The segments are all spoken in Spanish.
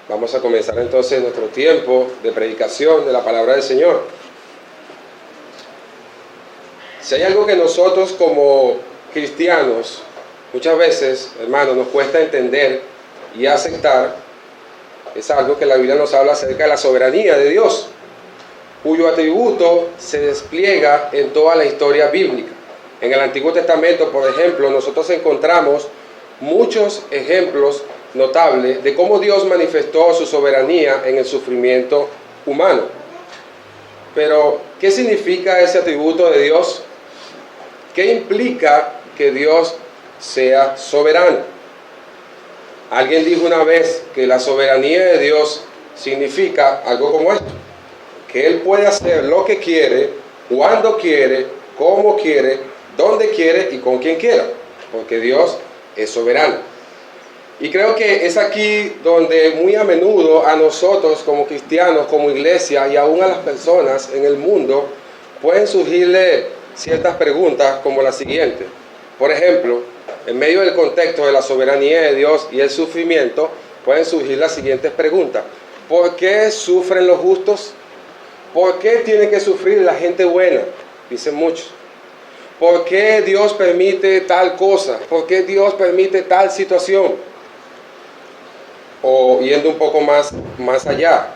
Vamos a comenzar entonces nuestro tiempo de predicación de la palabra del Señor. Si hay algo que nosotros como cristianos muchas veces, hermanos, nos cuesta entender y aceptar, es algo que la Biblia nos habla acerca de la soberanía de Dios, cuyo atributo se despliega en toda la historia bíblica. En el Antiguo Testamento, por ejemplo, nosotros encontramos muchos ejemplos notables de cómo Dios manifestó su soberanía en el sufrimiento humano. Pero, ¿qué significa ese atributo de Dios? ¿Qué implica que Dios sea soberano? Alguien dijo una vez que la soberanía de Dios significa algo como esto: que Él puede hacer lo que quiere, cuando quiere, cómo quiere, donde quiere y con quien quiera, porque Dios es soberano. Y creo que es aquí donde muy a menudo a nosotros como cristianos, como iglesia y aún a las personas en el mundo pueden surgirle ciertas preguntas como la siguiente. Por ejemplo, en medio del contexto de la soberanía de Dios y el sufrimiento, pueden surgir las siguientes preguntas. ¿Por qué sufren los justos? ¿Por qué tiene que sufrir la gente buena? Dicen muchos. ¿Por qué Dios permite tal cosa? ¿Por qué Dios permite tal situación? O yendo un poco más allá,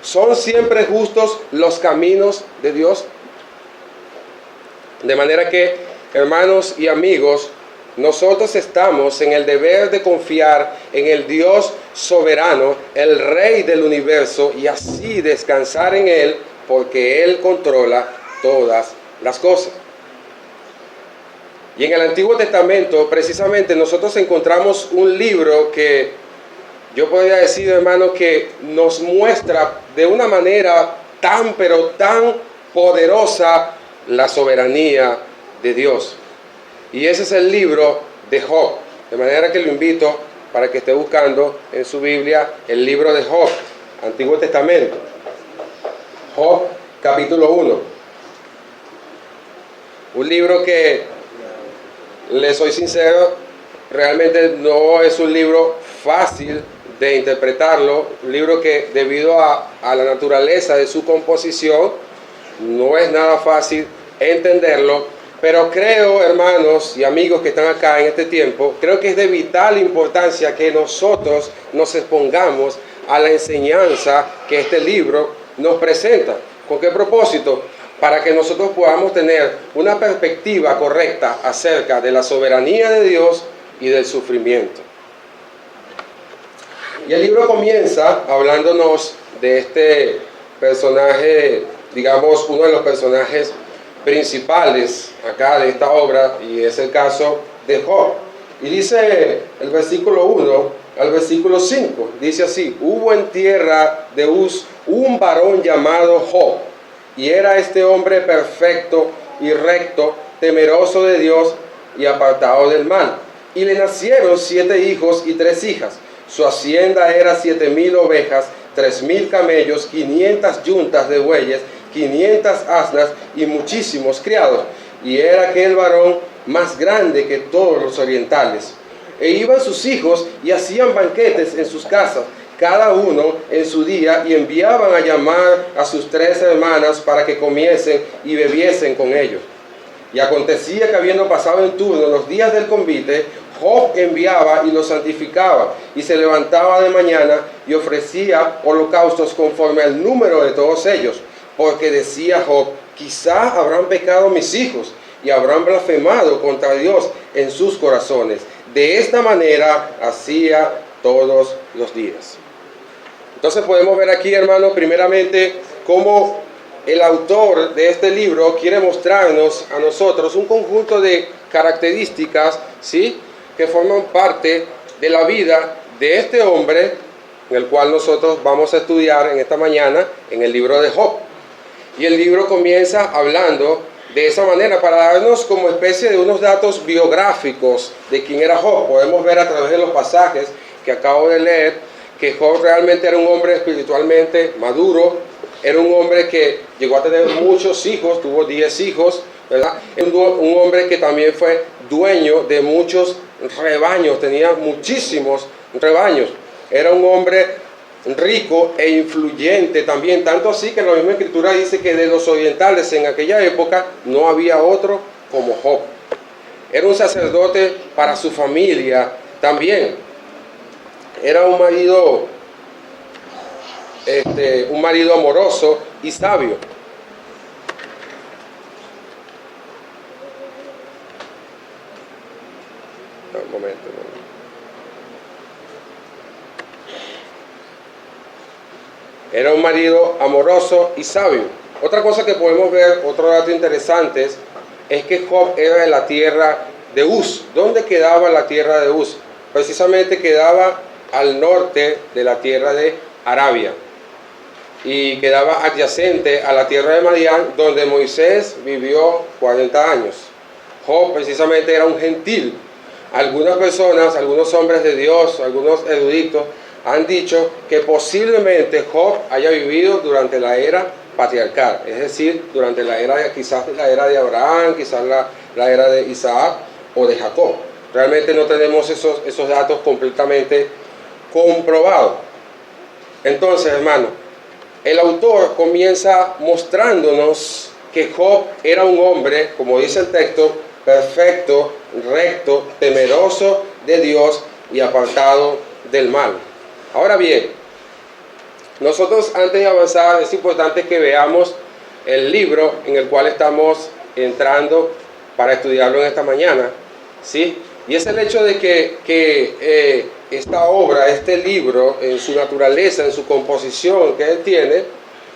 ¿son siempre justos los caminos de Dios? De manera que, hermanos y amigos, nosotros estamos en el deber de confiar en el Dios soberano, el Rey del universo, y así descansar en Él, porque Él controla todas las cosas. Y en el Antiguo Testamento, precisamente, nosotros encontramos un libro que yo podría decir, hermano, que nos muestra de una manera tan, pero tan poderosa la soberanía de Dios. Y ese es el libro de Job. De manera que lo invito para que esté buscando en su Biblia el libro de Job, Antiguo Testamento. Job, capítulo 1. Un libro que, le soy sincero, realmente no es un libro fácil de interpretarlo, un libro que debido a la naturaleza de su composición no es nada fácil entenderlo, pero creo, hermanos y amigos que están acá en este tiempo, creo que es de vital importancia que nosotros nos expongamos a la enseñanza que este libro nos presenta. ¿Con qué propósito? Para que nosotros podamos tener una perspectiva correcta acerca de la soberanía de Dios y del sufrimiento. Y el libro comienza hablándonos de este personaje, digamos, uno de los personajes principales acá de esta obra, y es el caso de Job. Y dice el versículo 1 al versículo 5, dice así: hubo en tierra de Uz un varón llamado Job, y era este hombre perfecto y recto, temeroso de Dios y apartado del mal. Y le nacieron 7 hijos y 3 hijas. Su hacienda era 7,000 ovejas, 3,000 camellos, 500 yuntas de bueyes, 500 asnas y muchísimos criados. Y era aquel varón más grande que todos los orientales. E iban sus hijos y hacían banquetes en sus casas, cada uno en su día, y enviaban a llamar a sus 3 hermanas para que comiesen y bebiesen con ellos. Y acontecía que, habiendo pasado en turno los días del convite, Job enviaba y los santificaba, y se levantaba de mañana y ofrecía holocaustos conforme al número de todos ellos, porque decía Job: quizá habrán pecado mis hijos y habrán blasfemado contra Dios en sus corazones. De esta manera hacía todos los días. Entonces podemos ver aquí, hermanos, primeramente cómo el autor de este libro quiere mostrarnos a nosotros un conjunto de características, ¿sí?, que forman parte de la vida de este hombre, en el cual nosotros vamos a estudiar en esta mañana en el libro de Job. Y el libro comienza hablando de esa manera para darnos como especie de unos datos biográficos de quién era Job. Podemos ver a través de los pasajes que acabo de leer que Job realmente era un hombre espiritualmente maduro, era un hombre que llegó a tener muchos hijos, tuvo 10 hijos, ¿verdad? Un hombre que también fue dueño de muchos rebaños, tenía muchísimos rebaños. Era un hombre rico e influyente también, tanto así que la misma escritura dice que de los orientales en aquella época no había otro como Job. Era un sacerdote para su familia también. Era un marido amoroso y sabio. Un momento. Era un marido amoroso y sabio. Otra cosa que podemos ver, otro dato interesante, es que Job era de la tierra de Uz. ¿Dónde quedaba la tierra de Uz? Precisamente quedaba al norte de la tierra de Arabia y quedaba adyacente a la tierra de Madián, donde Moisés vivió 40 años. Job precisamente era un gentil. Algunas personas, algunos hombres de Dios, algunos eruditos han dicho que posiblemente Job haya vivido durante la era patriarcal, es decir, durante la era, quizás la era de Abraham, quizás la era de Isaac o de Jacob. Realmente no tenemos esos datos completamente comprobados. Entonces, hermano, el autor comienza mostrándonos que Job era un hombre, como dice el texto, perfecto, recto, temeroso de Dios y apartado del mal. Ahora bien, nosotros antes de avanzar es importante que veamos el libro en el cual estamos entrando para estudiarlo en esta mañana, ¿sí? Y es el hecho de que esta obra, este libro, en su naturaleza, en su composición que él tiene,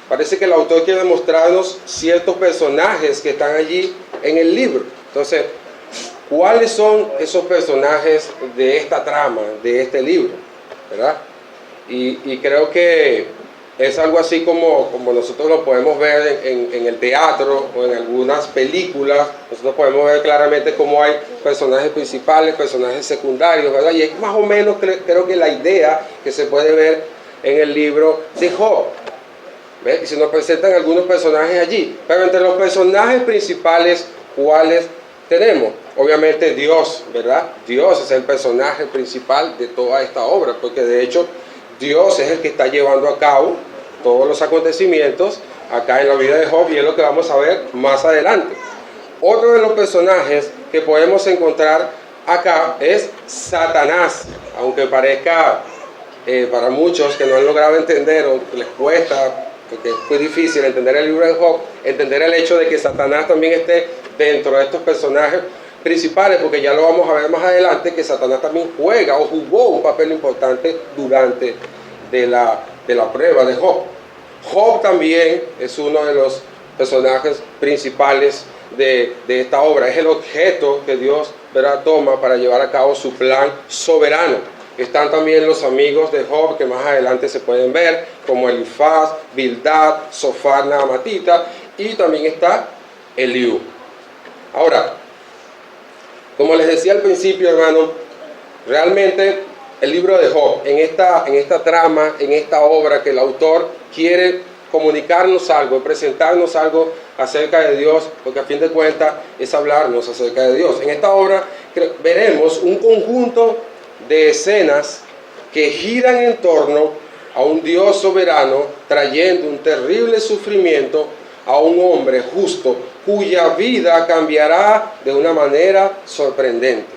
parece que el autor quiere mostrarnos ciertos personajes que están allí en el libro. Entonces, ¿cuáles son esos personajes de esta trama, de este libro? ¿Verdad? Y creo que es algo así como nosotros lo podemos ver en el teatro o en algunas películas. Nosotros podemos ver claramente cómo hay personajes principales, personajes secundarios, ¿verdad? Y es más o menos creo que la idea que se puede ver en el libro de Job. ¿Ves? Y se nos presentan algunos personajes allí. Pero entre los personajes principales, ¿cuáles tenemos? Obviamente Dios, ¿verdad? Dios es el personaje principal de toda esta obra, porque de hecho Dios es el que está llevando a cabo todos los acontecimientos acá en la vida de Job, y es lo que vamos a ver más adelante. Otro de los personajes que podemos encontrar acá es Satanás, aunque parezca para muchos que no han logrado entender o que les cuesta, porque es muy difícil entender el libro de Job, entender el hecho de que Satanás también esté dentro de estos personajes principales, porque ya lo vamos a ver más adelante, que Satanás también juega o jugó un papel importante durante de la prueba de Job. Job también es uno de los personajes principales de esta obra, es el objeto que Dios, ¿verdad?, toma para llevar a cabo su plan soberano. Están también los amigos de Job, que más adelante se pueden ver, como Elifaz, Bildad, Sofar, Naamatita, y también está Eliú. Ahora, como les decía al principio, hermano, realmente el libro de Job, en esta trama, en esta obra que el autor quiere comunicarnos algo, presentarnos algo acerca de Dios, porque a fin de cuentas es hablarnos acerca de Dios. En esta obra veremos un conjunto de escenas que giran en torno a un Dios soberano trayendo un terrible sufrimiento a un hombre justo cuya vida cambiará de una manera sorprendente.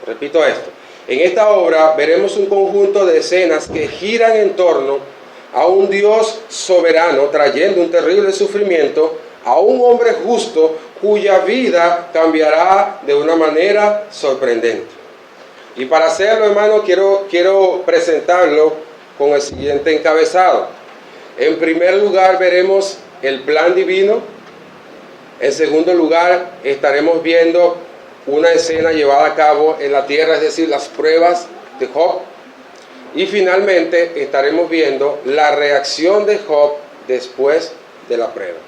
Repito esto. En esta obra veremos un conjunto de escenas que giran en torno a un Dios soberano trayendo un terrible sufrimiento a un hombre justo cuya vida cambiará de una manera sorprendente. Y para hacerlo, hermano, quiero presentarlo con el siguiente encabezado. En primer lugar, veremos el plan divino. En segundo lugar, estaremos viendo una escena llevada a cabo en la tierra, es decir, las pruebas de Job. Y finalmente estaremos viendo la reacción de Job después de la prueba.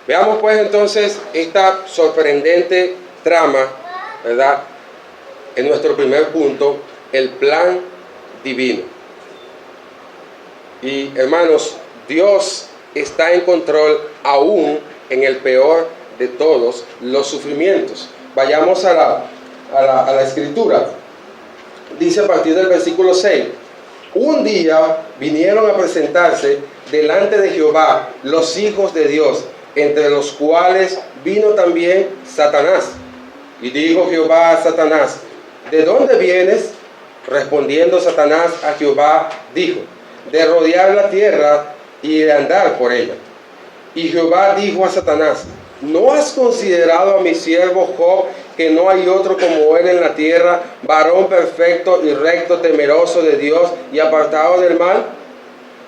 Veamos pues entonces esta sorprendente trama, ¿verdad? En nuestro primer punto, el plan divino. Y hermanos, Dios está en control aún en el peor de todos los sufrimientos. Vayamos a la escritura. Dice a partir del versículo 6: Un día vinieron a presentarse delante de Jehová los hijos de Dios, entre los cuales vino también Satanás. Y dijo Jehová a Satanás: ¿de dónde vienes? Respondiendo Satanás a Jehová, dijo: de rodear la tierra y de andar por ella. Y Jehová dijo a Satanás: ¿no has considerado a mi siervo Job, que no hay otro como él en la tierra, varón perfecto y recto, temeroso de Dios y apartado del mal?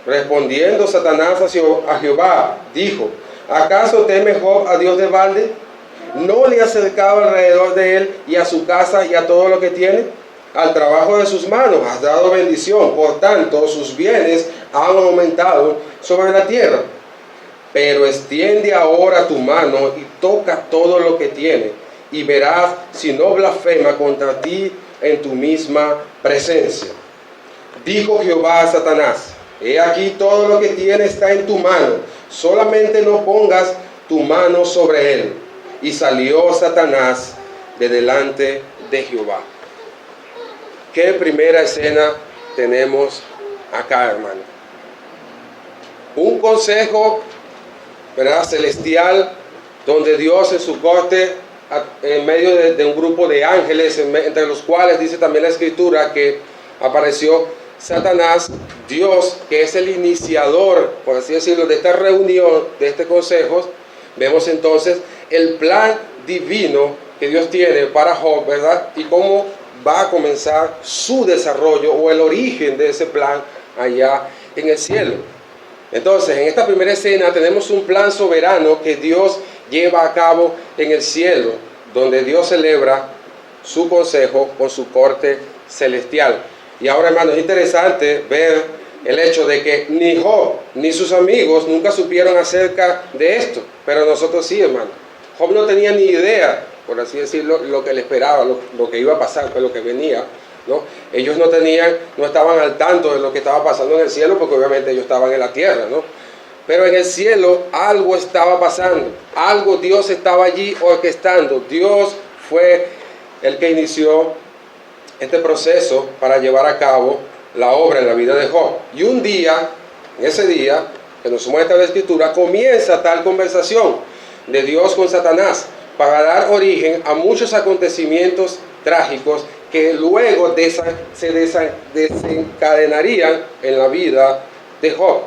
Respondiendo Satanás a Jehová, dijo: ¿acaso teme Job a Dios de balde? ¿No le ha acercado alrededor de él y a su casa y a todo lo que tiene? Al trabajo de sus manos has dado bendición, por tanto sus bienes han aumentado sobre la tierra. Pero extiende ahora tu mano y toca todo lo que tiene, y verás si no blasfema contra ti en tu misma presencia. Dijo Jehová a Satanás: he aquí todo lo que tiene está en tu mano, solamente no pongas tu mano sobre él. Y salió Satanás de delante de Jehová. ¿Qué primera escena tenemos acá, hermano? Un consejo, ¿verdad?, celestial, donde Dios en su corte, en medio de un grupo de ángeles, entre los cuales dice también la Escritura que apareció Satanás, Dios, que es el iniciador, por así decirlo, de esta reunión, de este consejo. Vemos entonces el plan divino que Dios tiene para Job, ¿verdad? Y cómo va a comenzar su desarrollo o el origen de ese plan allá en el cielo. Entonces, en esta primera escena tenemos un plan soberano que Dios lleva a cabo en el cielo, donde Dios celebra su consejo con su corte celestial. Y ahora, hermanos, es interesante ver el hecho de que ni Job ni sus amigos nunca supieron acerca de esto, pero nosotros sí, hermano. Job no tenía ni idea, por así decirlo, lo que le esperaba, lo que iba a pasar, lo que venía, ¿no? Ellos no estaban al tanto de lo que estaba pasando en el cielo, porque obviamente ellos estaban en la tierra, ¿no? Pero en el cielo algo estaba pasando, algo Dios estaba allí orquestando. Dios fue el que inició este proceso para llevar a cabo la obra en la vida de Job. Y un día, en ese día que nos muestra la Escritura, comienza tal conversación de Dios con Satanás para dar origen a muchos acontecimientos trágicos que luego se desencadenarían en la vida de Job.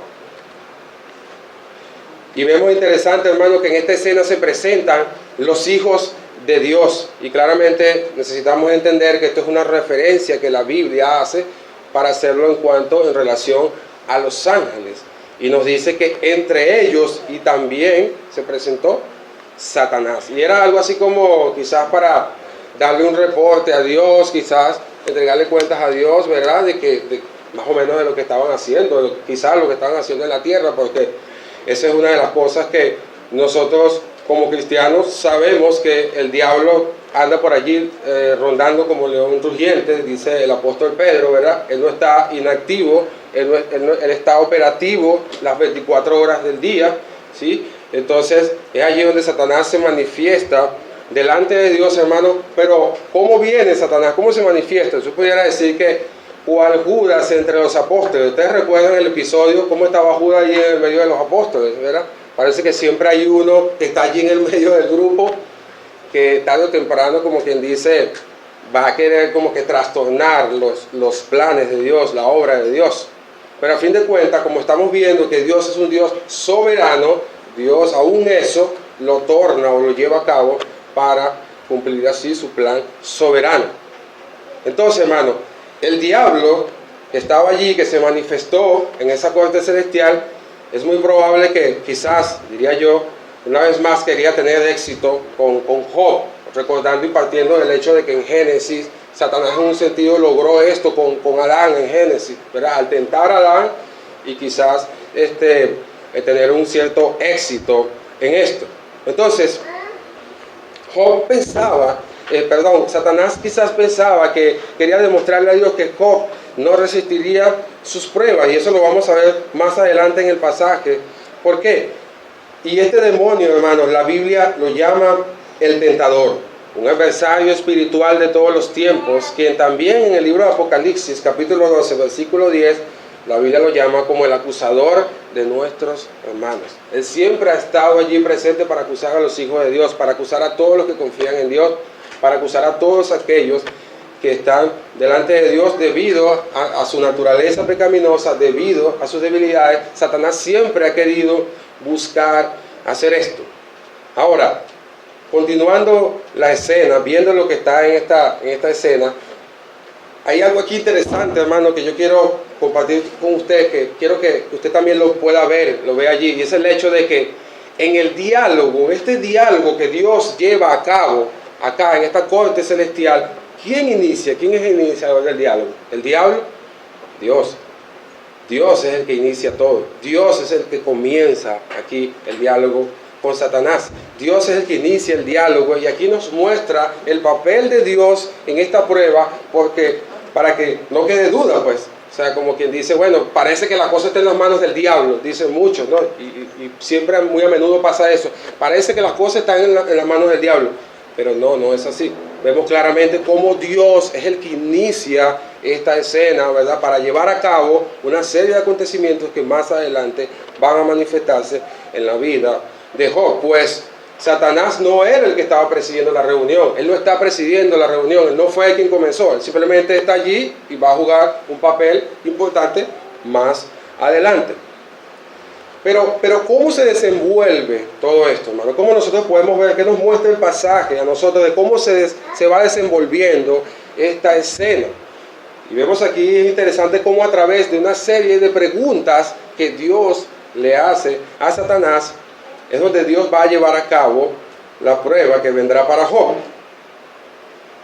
Y vemos interesante, hermano, que en esta escena se presentan los hijos de Dios, y claramente necesitamos entender que esto es una referencia que la Biblia hace para hacerlo en relación a los ángeles, y nos dice que entre ellos y también se presentó Satanás, y era algo así como quizás para darle un reporte a Dios, quizás entregarle cuentas a Dios, ¿verdad?, de más o menos de lo que estaban haciendo, quizás lo que estaban haciendo en la tierra, porque esa es una de las cosas que nosotros como cristianos sabemos, que el diablo anda por allí rondando como león rugiente, dice el apóstol Pedro, ¿verdad? Él no está inactivo, él está operativo las 24 horas del día, ¿sí? Entonces es allí donde Satanás se manifiesta delante de Dios, hermano. Pero ¿cómo viene Satanás? ¿Cómo se manifiesta? Yo pudiera decir que cual Judas entre los apóstoles. Ustedes recuerdan el episodio, cómo estaba Judas allí en el medio de los apóstoles, ¿verdad? Parece que siempre hay uno que está allí en el medio del grupo, que tarde o temprano, como quien dice, va a querer como que trastornar los planes de Dios, la obra de Dios. Pero a fin de cuentas, como estamos viendo que Dios es un Dios soberano, Dios aún eso lo torna o lo lleva a cabo para cumplir así su plan soberano. Entonces, hermano, el diablo que estaba allí, que se manifestó en esa corte celestial, es muy probable que quizás, diría yo, una vez más quería tener éxito con Job, recordando y partiendo del hecho de que en Génesis, Satanás en un sentido logró esto con Adán en Génesis, ¿verdad? Al tentar a Adán y quizás tener un cierto éxito en esto. Entonces, Satanás quizás pensaba que quería demostrarle a Dios que Job no resistiría sus pruebas, y eso lo vamos a ver más adelante en el pasaje. ¿Por qué? Y este demonio, hermanos, la Biblia lo llama el tentador. un adversario espiritual de todos los tiempos, quien también en el libro de Apocalipsis, capítulo 12, versículo 10, la Biblia lo llama como el acusador de nuestros hermanos. Él siempre ha estado allí presente para acusar a los hijos de Dios, para acusar a todos los que confían en Dios, para acusar a todos aquellos que están delante de Dios debido a su naturaleza pecaminosa, debido a sus debilidades. Satanás siempre ha querido buscar hacer esto. Ahora, continuando la escena, viendo lo que está en esta escena, hay algo aquí interesante, hermano, que yo quiero compartir con usted, que quiero que usted también lo pueda ver, lo vea allí, y es el hecho de que en el diálogo, este diálogo que Dios lleva a cabo acá en esta corte celestial, ¿quién inicia? ¿Quién es el iniciador del diálogo? ¿El diablo? Dios. Dios es el que inicia todo. Dios es el que comienza aquí el diálogo con Satanás. Dios es el que inicia el diálogo, y aquí nos muestra el papel de Dios en esta prueba, porque para que no quede duda, pues. O sea, como quien dice, bueno, parece que la cosa está en las manos del diablo, dicen muchos, ¿no? Y siempre, muy a menudo pasa eso. Parece que las cosas están en las manos del diablo, pero no es así. Vemos claramente cómo Dios es el que inicia esta escena, ¿verdad? Para llevar a cabo una serie de acontecimientos que más adelante van a manifestarse en la vida de Job. Pues Satanás no era el que estaba presidiendo la reunión. Él no está presidiendo la reunión. Él no fue el quien comenzó. Él simplemente está allí y va a jugar un papel importante más adelante. Pero ¿cómo se desenvuelve todo esto, hermano? ¿Cómo nosotros podemos ver, qué nos muestra el pasaje a nosotros de cómo se va desenvolviendo esta escena? Y vemos aquí, es interesante cómo a través de una serie de preguntas que Dios le hace a Satanás, es donde Dios va a llevar a cabo la prueba que vendrá para Job.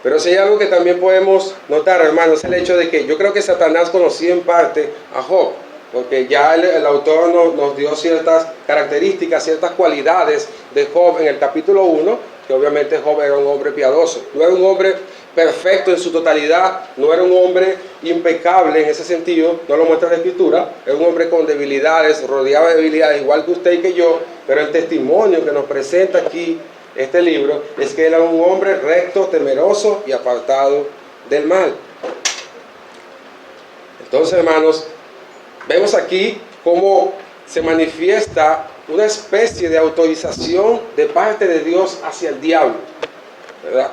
Pero si hay algo que también podemos notar, hermanos, es el hecho de que yo creo que Satanás conocía en parte a Job, porque ya el autor nos dio ciertas características, ciertas cualidades de Job en el capítulo 1, que obviamente Job era un hombre piadoso, no era un hombre perfecto en su totalidad, no era un hombre impecable en ese sentido, no lo muestra la Escritura, era un hombre con debilidades, rodeado de debilidades, igual que usted y que yo, pero el testimonio que nos presenta aquí este libro es que era un hombre recto, temeroso y apartado del mal. Entonces, hermanos, vemos aquí cómo se manifiesta una especie de autorización de parte de Dios hacia el diablo, ¿verdad?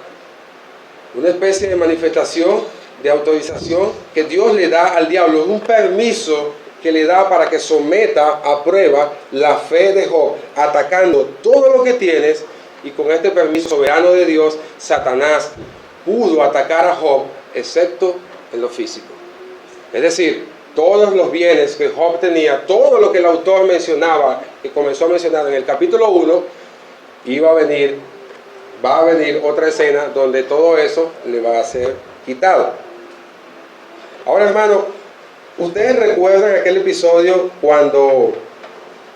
Una especie de manifestación de autorización que Dios le da al diablo, un permiso que le da para que someta a prueba la fe de Job, atacando todo lo que tienes. Y con este permiso soberano de Dios, Satanás pudo atacar a Job, excepto en lo físico. Es decir, todos los bienes que Job tenía, todo lo que el autor mencionaba, que comenzó a mencionar en el capítulo 1, va a venir otra escena donde todo eso le va a ser quitado. Ahora, hermano, ustedes recuerdan aquel episodio cuando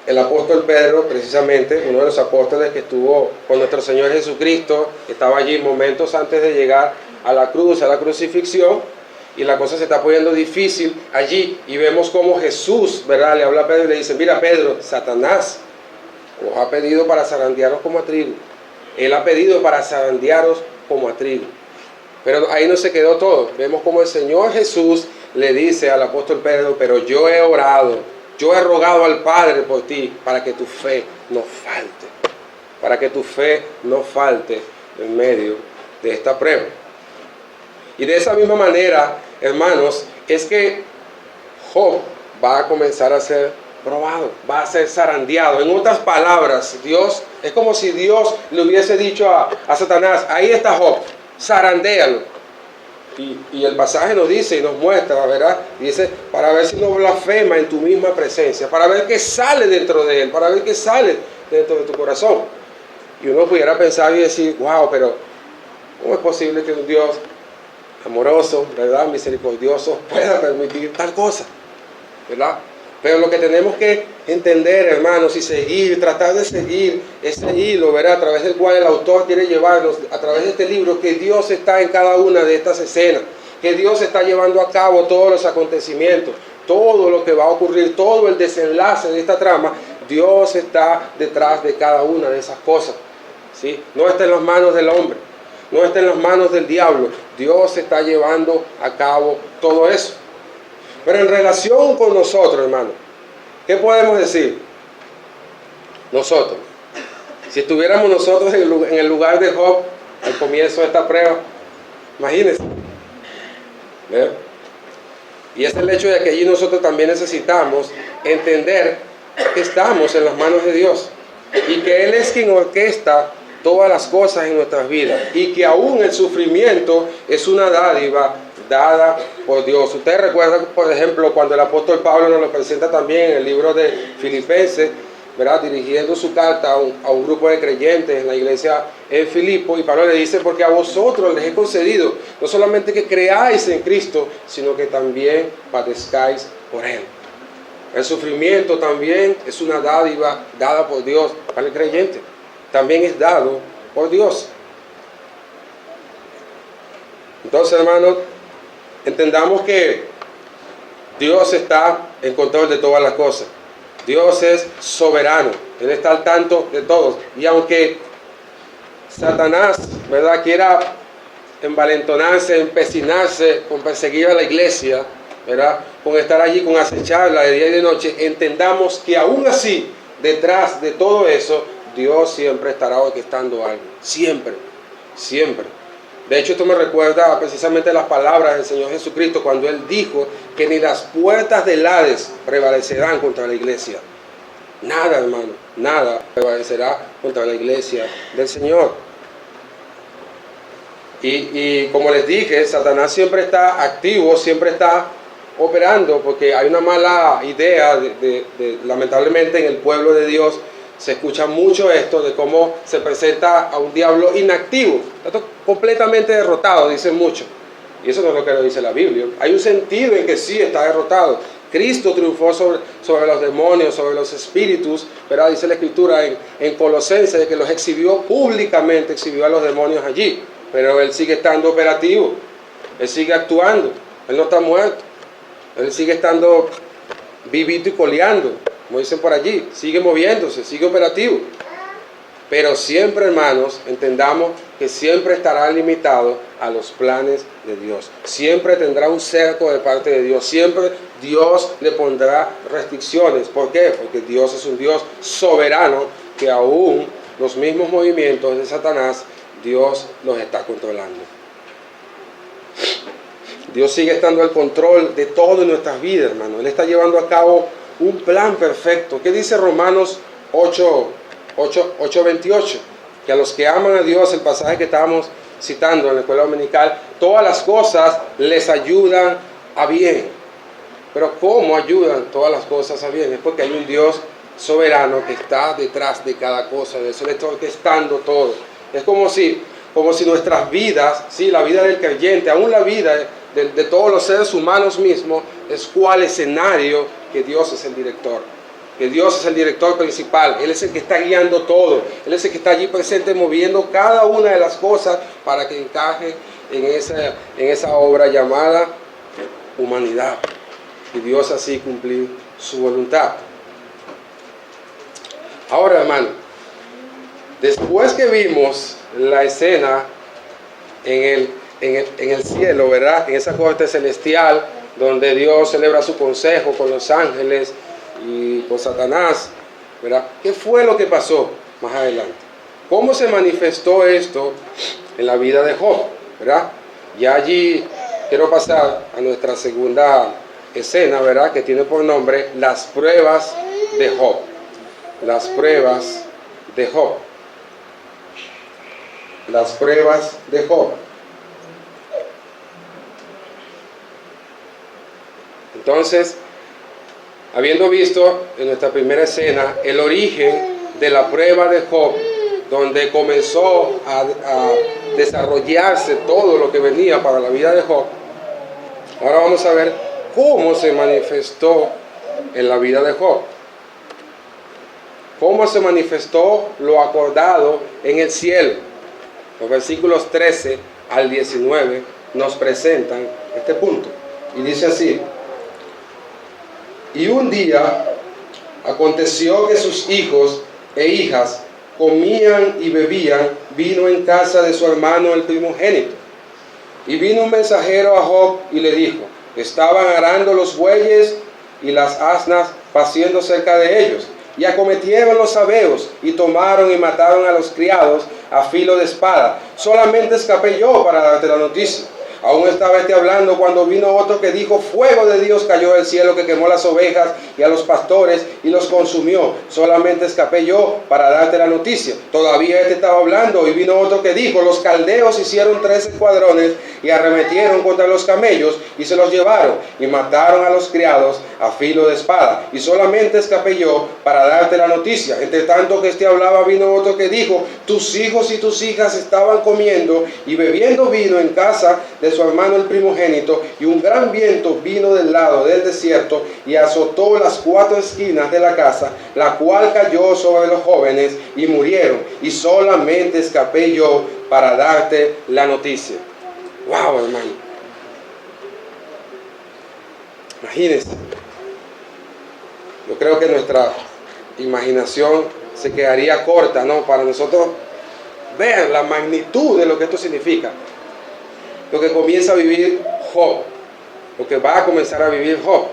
el apóstol Pedro, precisamente, uno de los apóstoles que estuvo con nuestro Señor Jesucristo, estaba allí momentos antes de llegar a la cruz, a la crucifixión, y la cosa se está poniendo difícil allí, y vemos cómo Jesús, ¿verdad?, le habla a Pedro y le dice: mira, Pedro, Satanás os ha pedido para zarandearos como a trigo. Él ha pedido para zarandearos como a trigo. Pero ahí no se quedó todo. Vemos como el Señor Jesús le dice al apóstol Pedro: pero yo he orado, yo he rogado al Padre por ti, para que tu fe no falte. Para que tu fe no falte en medio de esta prueba. Y de esa misma manera, hermanos, es que Job va a comenzar a ser probado, va a ser zarandeado. En otras palabras, Dios, es como si Dios le hubiese dicho a Satanás: ahí está Job, zarandéalo. Y el pasaje nos dice y nos muestra, ¿verdad? Dice, para ver si no blasfema en tu misma presencia, para ver qué sale dentro de él, para ver qué sale dentro de tu corazón. Y uno pudiera pensar y decir: wow, pero ¿cómo es posible que un Dios amoroso, ¿verdad?, misericordioso, pueda permitir tal cosa, ¿verdad? Pero lo que tenemos que entender, hermanos, y seguir, tratar de seguir ese hilo, ¿verdad?, a través del cual el autor quiere llevarnos, a través de este libro, que Dios está en cada una de estas escenas, que Dios está llevando a cabo todos los acontecimientos, todo lo que va a ocurrir, todo el desenlace de esta trama. Dios está detrás de cada una de esas cosas, ¿sí? No está en las manos del hombre. no está en las manos del diablo. Dios está llevando a cabo todo eso. Pero en relación con nosotros, hermano, ¿qué podemos decir? Nosotros, si estuviéramos nosotros en el lugar de Job al comienzo de esta prueba, imagínense. ¿Ve? Y es el hecho de que allí nosotros también necesitamos entender que estamos en las manos de Dios y que Él es quien orquesta todas las cosas en nuestras vidas y que aún el sufrimiento es una dádiva dada por Dios. Ustedes recuerdan, por ejemplo, cuando el apóstol Pablo nos lo presenta también en el libro de Filipenses, ¿verdad? Dirigiendo su carta a un grupo de creyentes en la iglesia en Filipo, y Pablo le dice: porque a vosotros les he concedido no solamente que creáis en Cristo, sino que también padezcáis por Él. El sufrimiento también es una dádiva dada por Dios para el creyente. También es dado por Dios. Entonces, hermanos, entendamos que Dios está en control de todas las cosas. Dios es soberano. Él está al tanto de todos. Y aunque Satanás, ¿verdad?, quiera envalentonarse, empecinarse con perseguir a la iglesia, ¿verdad?, con estar allí, con acecharla de día y de noche, entendamos que aún así, detrás de todo eso, Dios siempre estará orquestando algo. Siempre, siempre. De hecho, esto me recuerda precisamente las palabras del Señor Jesucristo cuando Él dijo que ni las puertas del Hades prevalecerán contra la iglesia. Nada, hermano, nada prevalecerá contra la iglesia del Señor. Y como les dije, Satanás siempre está activo, siempre está operando, porque hay una mala idea, lamentablemente en el pueblo de Dios se escucha mucho esto de cómo se presenta a un diablo inactivo, completamente derrotado, dicen muchos. Y eso no es lo que nos dice la Biblia. Hay un sentido en que sí está derrotado. Cristo triunfó sobre los demonios, sobre los espíritus, ¿verdad? Dice la Escritura en Colosenses de que los exhibió públicamente, exhibió a los demonios allí. Pero Él sigue estando operativo, Él sigue actuando, Él no está muerto, Él sigue estando vivito y coleando, como dicen por allí, sigue moviéndose, sigue operativo. Pero siempre, hermanos, entendamos que siempre estará limitado a los planes de Dios. Siempre tendrá un cerco de parte de Dios. Siempre Dios le pondrá restricciones. ¿Por qué? Porque Dios es un Dios soberano que aún los mismos movimientos de Satanás, Dios los está controlando. Dios sigue estando al control de todo en nuestras vidas, hermano. Él está llevando a cabo un plan perfecto. ¿Qué dice Romanos 8:28? Que a los que aman a Dios, el pasaje que estábamos citando en la escuela dominical, todas las cosas les ayudan a bien. Pero ¿cómo ayudan todas las cosas a bien? Es porque hay un Dios soberano que está detrás de cada cosa. De eso le está orquestando todo. Es como si nuestras vidas, sí, la vida del creyente, aún la vida de todos los seres humanos mismos, es cual escenario que Dios es el director. Que Dios es el director principal. Él es el que está guiando todo. Él es el que está allí presente moviendo cada una de las cosas para que encaje en esa obra llamada humanidad. Y Dios así cumplir su voluntad. Ahora, hermano, después que vimos la escena en el cielo, ¿verdad?, en esa corte celestial, donde Dios celebra su consejo con los ángeles y con Satanás, ¿verdad? ¿Qué fue lo que pasó más adelante? ¿Cómo se manifestó esto en la vida de Job, ¿verdad? Ya allí quiero pasar a nuestra segunda escena, ¿verdad?, que tiene por nombre las pruebas de Job. Las pruebas de Job. Las pruebas de Job. Entonces, habiendo visto en nuestra primera escena el origen de la prueba de Job, donde comenzó a desarrollarse todo lo que venía para la vida de Job, ahora vamos a ver cómo se manifestó en la vida de Job. Cómo se manifestó lo acordado en el cielo. Los versículos 13 al 19 nos presentan este punto. Y dice así: y un día aconteció que sus hijos e hijas comían y bebían vino en casa de su hermano el primogénito. Y vino un mensajero a Job y le dijo: estaban arando los bueyes y las asnas paciendo cerca de ellos, y acometieron los sabeos, y tomaron y mataron a los criados a filo de espada. Solamente escapé yo para darte la noticia. Aún estaba hablando cuando vino otro que dijo: fuego de Dios cayó del cielo que quemó las ovejas y a los pastores y los consumió. Solamente escapé yo para darte la noticia. Todavía estaba hablando y vino otro que dijo: los caldeos hicieron 3 escuadrones y arremetieron contra los camellos y se los llevaron y mataron a los criados a filo de espada. Y solamente escapé yo para darte la noticia. Entre tanto que hablaba, vino otro que dijo: tus hijos y tus hijas estaban comiendo y bebiendo vino en casa de su hermano el primogénito, y un gran viento vino del lado del desierto y azotó las 4 esquinas de la casa, la cual cayó sobre los jóvenes y murieron, y solamente escapé yo para darte la noticia. Wow, hermano, imagínense. Yo creo que nuestra imaginación se quedaría corta, ¿no?, para nosotros ver la magnitud de lo que esto significa. Lo que comienza a vivir Job, lo que va a comenzar a vivir Job.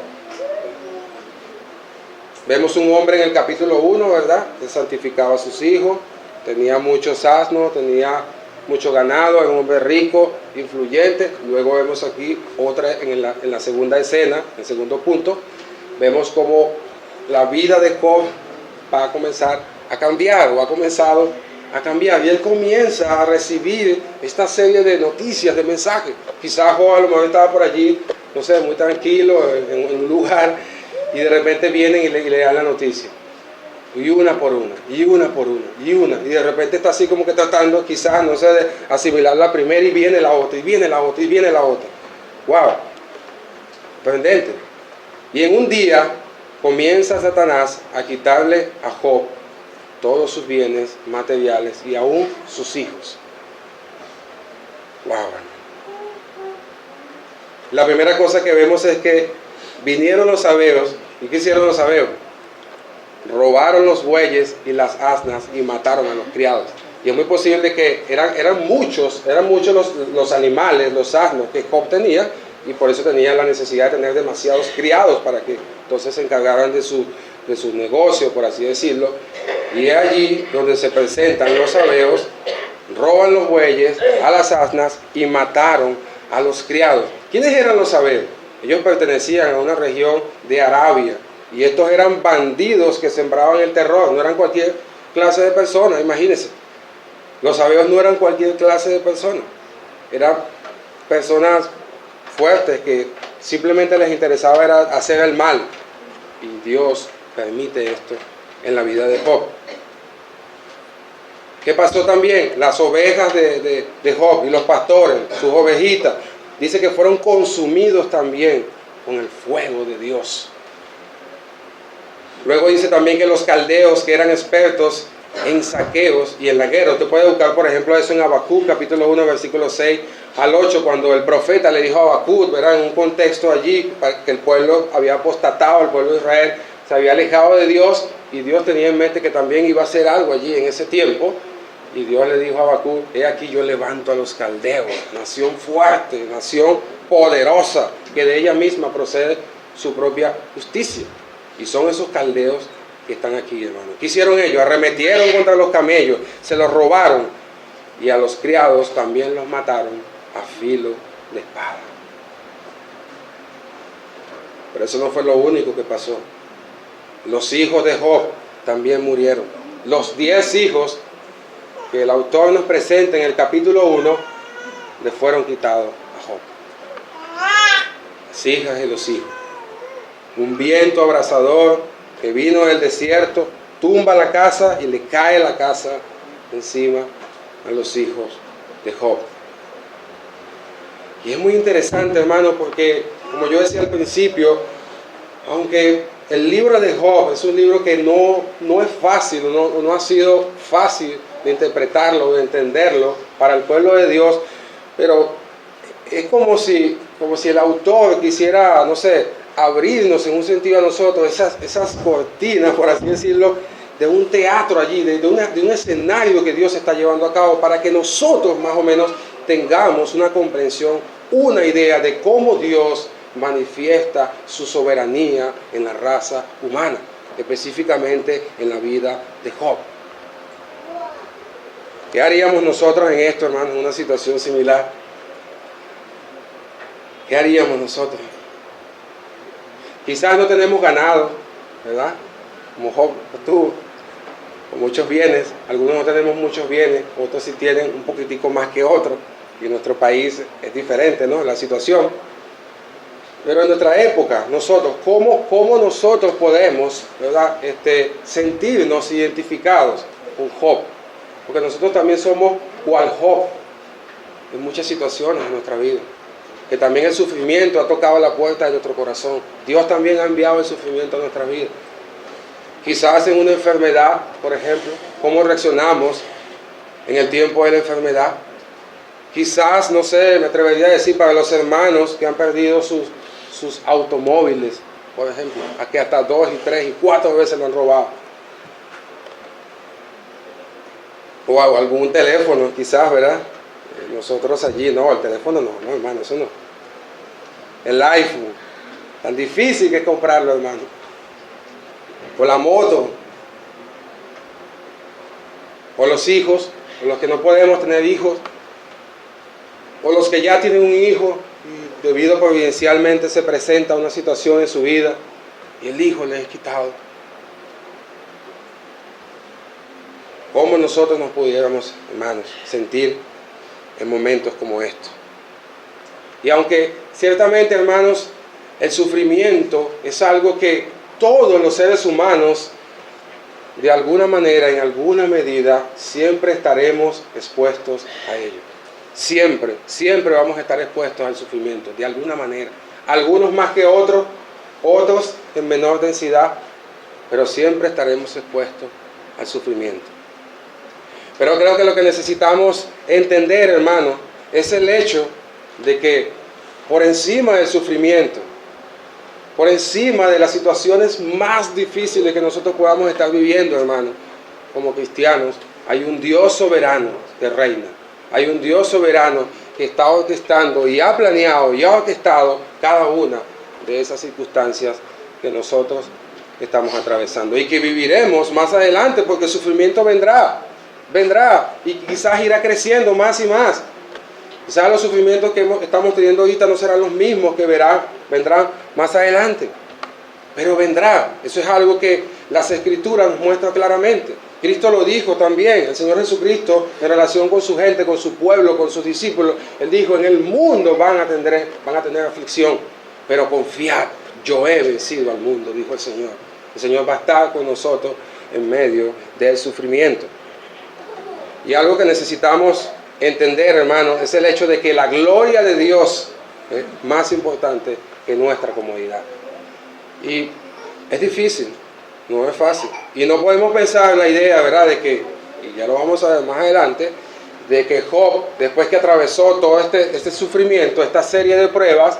Vemos un hombre en el capítulo 1, ¿verdad?, que santificaba a sus hijos, tenía muchos asnos, tenía mucho ganado, era un hombre rico, influyente. Luego vemos aquí otra, en la segunda escena, en el segundo punto, vemos cómo la vida de Job va a comenzar a cambiar, o ha comenzado a cambiar, y él comienza a recibir esta serie de noticias, de mensajes. Quizás Job a lo mejor estaba por allí, no sé, muy tranquilo en un lugar, y de repente vienen y le dan la noticia, y una por una, y una por una, y de repente está así como que tratando, quizás, no sé, de asimilar la primera, y viene la otra, y viene la otra, y viene la otra. Wow, sorprendente. Y en un día comienza Satanás a quitarle a Job todos sus bienes materiales y aún sus hijos. Wow. La primera cosa que vemos es que vinieron los sabeos. ¿Y qué hicieron los sabeos? Robaron los bueyes y las asnas y mataron a los criados. Y es muy posible que eran muchos los animales, los asnos que Job tenía, y por eso tenía la necesidad de tener demasiados criados para que entonces se encargaran de su negocio, por así decirlo. Y es allí donde se presentan los sabeos, roban los bueyes, a las asnas, y mataron a los criados. ¿Quiénes eran los sabeos? Ellos pertenecían a una región de Arabia, y estos eran bandidos que sembraban el terror. No eran cualquier clase de personas, imagínense. Los sabeos no eran cualquier clase de personas, eran personas fuertes que simplemente les interesaba era hacer el mal, y Dios permite esto en la vida de Job. ¿Qué pasó también? Las ovejas de Job y los pastores, sus ovejitas, dice que fueron consumidos también con el fuego de Dios. Luego dice también que los caldeos, que eran expertos en saqueos y en la guerra. Usted puede buscar, por ejemplo, eso en Habacuc, capítulo 1, versículo 6 al 8, cuando el profeta le dijo a Habacuc, ¿verdad?, en un contexto allí, que el pueblo había apostatado, el pueblo de Israel se había alejado de Dios, y Dios tenía en mente que también iba a hacer algo allí en ese tiempo. Y Dios le dijo a Habacuc: he aquí yo levanto a los caldeos, nación fuerte, nación poderosa, que de ella misma procede su propia justicia. Y son esos caldeos que están aquí, hermano. ¿Qué hicieron ellos? Arremetieron contra los camellos, se los robaron, y a los criados también los mataron a filo de espada. Pero eso no fue lo único que pasó. Los hijos de Job también murieron. Los 10 hijos que el autor nos presenta en el capítulo 1 le fueron quitados a Job. Las hijas y los hijos. Un viento abrasador que vino del desierto tumba la casa y le cae la casa encima a los hijos de Job. Y es muy interesante, hermano, porque como yo decía al principio, aunque el libro de Job es un libro que no es fácil, no ha sido fácil de interpretarlo, de entenderlo para el pueblo de Dios, pero es como si el autor quisiera, no sé, abrirnos en un sentido a nosotros esas cortinas, por así decirlo, de un teatro allí, de un escenario que Dios está llevando a cabo para que nosotros más o menos tengamos una comprensión, una idea de cómo Dios manifiesta su soberanía en la raza humana, específicamente en la vida de Job. ¿Qué haríamos nosotros en esto, hermanos, en una situación similar? ¿Qué haríamos nosotros? Quizás no tenemos ganado, ¿verdad? Como Job tuvo, con muchos bienes. Algunos no tenemos muchos bienes, otros sí tienen un poquitico más que otros. Y en nuestro país es diferente, ¿no?, la situación. Pero en nuestra época, nosotros, ¿cómo nosotros podemos, ¿verdad?, sentirnos identificados con Job? Porque nosotros también somos cual Job en muchas situaciones de nuestra vida. Que también el sufrimiento ha tocado la puerta de nuestro corazón. Dios también ha enviado el sufrimiento a nuestra vida. Quizás en una enfermedad, por ejemplo, ¿cómo reaccionamos en el tiempo de la enfermedad? Quizás, no sé, me atrevería a decir para los hermanos que han perdido sus automóviles, por ejemplo, a que hasta 2 y 3 y 4 veces lo han robado. O algún teléfono, quizás, ¿verdad? Nosotros allí, no, el teléfono no, hermano, eso no. El iPhone, tan difícil que es comprarlo, hermano. O la moto. O los hijos, o los que no podemos tener hijos. O los que ya tienen un hijo y debido providencialmente se presenta una situación en su vida y el hijo le es quitado. ¿Cómo nosotros nos pudiéramos, hermanos, sentir en momentos como estos? Y aunque ciertamente, hermanos, el sufrimiento es algo que todos los seres humanos, de alguna manera, en alguna medida, siempre estaremos expuestos a ello. Siempre vamos a estar expuestos al sufrimiento, de alguna manera. Algunos más que otros, otros en menor densidad, pero siempre estaremos expuestos al sufrimiento. Pero creo que lo que necesitamos entender, hermano, es el hecho de que por encima del sufrimiento, por encima de las situaciones más difíciles que nosotros podamos estar viviendo, hermano, como cristianos, hay un Dios soberano que reina. Hay un Dios soberano que está orquestando y ha planeado y ha orquestado cada una de esas circunstancias que nosotros estamos atravesando y que viviremos más adelante, porque el sufrimiento vendrá y quizás irá creciendo más y más. Quizás los sufrimientos que estamos teniendo ahorita no serán los mismos que vendrán más adelante, pero vendrá. Eso es algo que las Escrituras nos muestran claramente. Cristo lo dijo también, el Señor Jesucristo, en relación con su gente, con su pueblo, con sus discípulos. Él dijo, en el mundo van a tener aflicción, pero confiad, yo he vencido al mundo, dijo el Señor. El Señor va a estar con nosotros en medio del sufrimiento. Y algo que necesitamos entender, hermanos, es el hecho de que la gloria de Dios es más importante que nuestra comodidad. Y es difícil, no es fácil. Y no podemos pensar en la idea, ¿verdad?, de que, y ya lo vamos a ver más adelante, de que Job, después que atravesó todo este sufrimiento, esta serie de pruebas,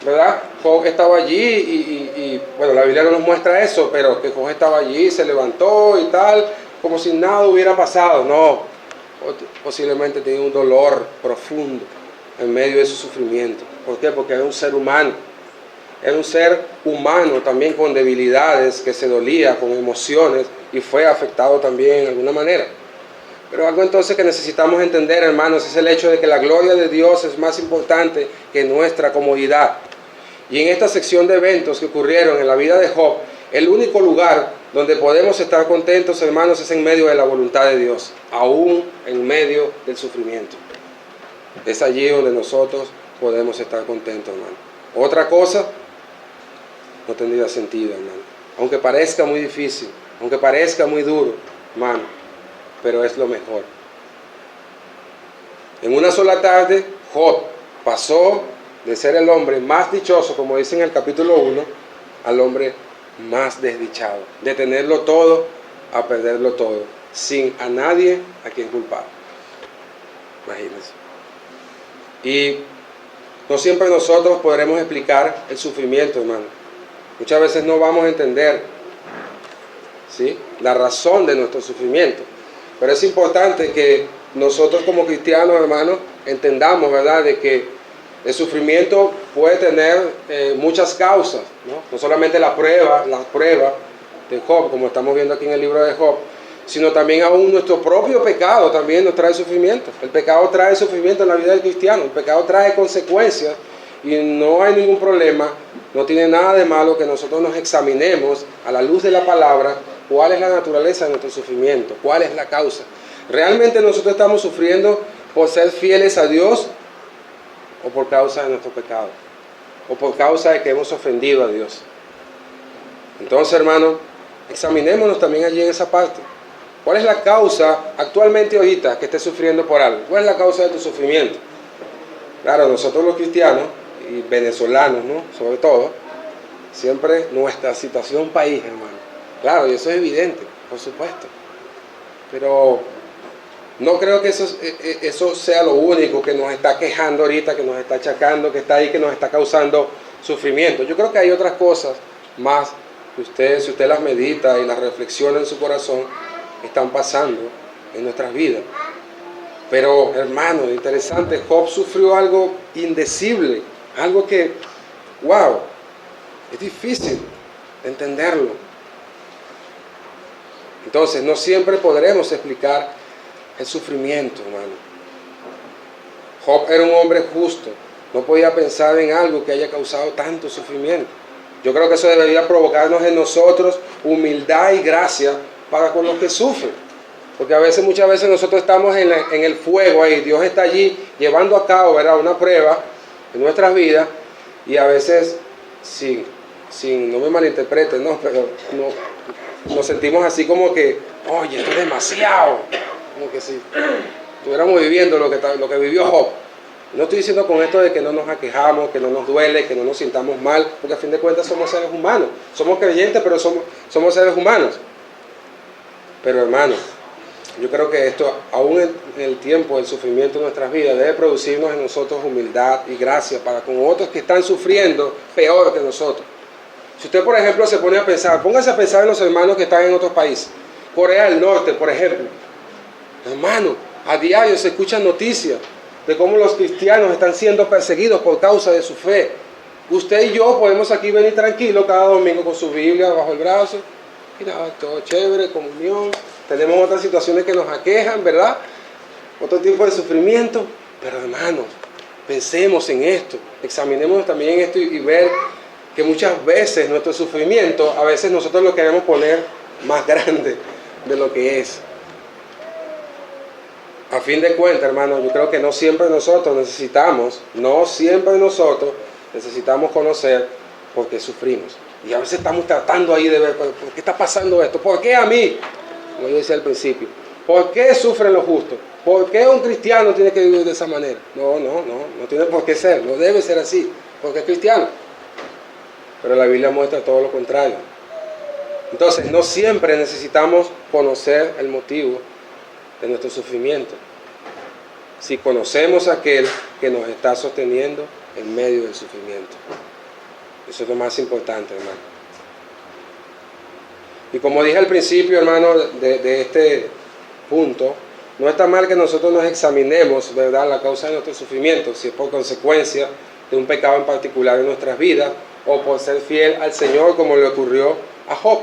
¿verdad? Job estaba allí y bueno, la Biblia no nos muestra eso, pero que Job estaba allí, se levantó y tal, como si nada hubiera pasado. No, posiblemente tenía un dolor profundo en medio de su sufrimiento. ¿Por qué? Porque era un ser humano. Era un ser humano también con debilidades, que se dolía, con emociones, y fue afectado también de alguna manera. Pero algo entonces que necesitamos entender, hermanos, es el hecho de que la gloria de Dios es más importante que nuestra comodidad. Y en esta sección de eventos que ocurrieron en la vida de Job, el único lugar donde podemos estar contentos, hermanos, es en medio de la voluntad de Dios, aún en medio del sufrimiento. Es allí donde nosotros podemos estar contentos, hermano. Otra cosa no tendría sentido, hermano. Aunque parezca muy difícil, aunque parezca muy duro, hermano, pero es lo mejor. En una sola tarde, Job pasó de ser el hombre más dichoso, como dice en el capítulo 1, al hombre más desdichado, de tenerlo todo a perderlo todo, sin a nadie a quien culpar. Imagínense. Y no siempre nosotros podremos explicar el sufrimiento, hermano. Muchas veces no vamos a entender ¿sí? La razón de nuestro sufrimiento. Pero es importante que nosotros como cristianos, hermanos, entendamos, ¿verdad?, de que el sufrimiento puede tener muchas causas, ¿no? No solamente la prueba de Job, como estamos viendo aquí en el libro de Job, sino también aún nuestro propio pecado también nos trae sufrimiento. El pecado trae sufrimiento en la vida del cristiano, el pecado trae consecuencias y no hay ningún problema, no tiene nada de malo que nosotros nos examinemos a la luz de la palabra cuál es la naturaleza de nuestro sufrimiento, cuál es la causa. ¿Realmente nosotros estamos sufriendo por ser fieles a Dios o por causa de nuestro pecado? ¿O por causa de que hemos ofendido a Dios? Entonces, hermano, examinémonos también allí en esa parte. ¿Cuál es la causa actualmente ahorita que estés sufriendo por algo? ¿Cuál es la causa de tu sufrimiento? Claro, nosotros los cristianos y venezolanos, ¿no?, sobre todo, siempre nuestra situación país, hermano. Claro, y eso es evidente, por supuesto. Pero no creo que eso sea lo único que nos está quejando ahorita, que nos está achacando, que está ahí, que nos está causando sufrimiento. Yo creo que hay otras cosas más que si usted las medita y las reflexiona en su corazón, están pasando en nuestras vidas. Pero, hermano, interesante, Job sufrió algo indecible, algo que, wow, es difícil entenderlo. Entonces, no siempre podremos explicar el sufrimiento, hermano. Job era un hombre justo, no podía pensar en algo que haya causado tanto sufrimiento. Yo creo que eso debería provocarnos en nosotros humildad y gracia para con los que sufren. Porque muchas veces nosotros estamos en el fuego ahí, Dios está allí llevando a cabo, ¿verdad?, una prueba en nuestras vidas, y a veces, no me malinterpreten, ¿no?, pero nos sentimos así como que, oye, esto es demasiado, como que si estuviéramos viviendo lo que vivió Job. No estoy diciendo con esto de que no nos aquejamos, que no nos duele, que no nos sintamos mal, porque a fin de cuentas somos seres humanos, somos creyentes, pero somos seres humanos. Pero, hermanos, yo creo que esto, aún en el tiempo del sufrimiento de nuestras vidas, debe producirnos en nosotros humildad y gracia para con otros que están sufriendo peor que nosotros. Si usted, por ejemplo, se pone a pensar, póngase a pensar en los hermanos que están en otros países. Corea del Norte, por ejemplo. Hermano, a diario se escuchan noticias de cómo los cristianos están siendo perseguidos por causa de su fe. Usted y yo podemos aquí venir tranquilos cada domingo con su Biblia bajo el brazo. Mira, todo chévere, comunión. Tenemos otras situaciones que nos aquejan, ¿verdad? Otro tipo de sufrimiento. Pero, hermanos, pensemos en esto. Examinemos también esto y ver que muchas veces nuestro sufrimiento, a veces nosotros lo queremos poner más grande de lo que es. A fin de cuentas, hermanos, yo creo que no siempre nosotros necesitamos conocer por qué sufrimos. Y a veces estamos tratando ahí de ver, ¿por qué está pasando esto? ¿Por qué a mí? Como yo decía al principio, ¿por qué sufren los justos? ¿Por qué un cristiano tiene que vivir de esa manera? No tiene por qué ser, no debe ser así, porque es cristiano. Pero la Biblia muestra todo lo contrario. Entonces, no siempre necesitamos conocer el motivo de nuestro sufrimiento, si conocemos a aquel que nos está sosteniendo en medio del sufrimiento. Eso es lo más importante, hermano. Y como dije al principio, hermano, de este punto, no está mal que nosotros nos examinemos, ¿verdad?, la causa de nuestro sufrimiento, si es por consecuencia de un pecado en particular en nuestras vidas, o por ser fiel al Señor, como le ocurrió a Job,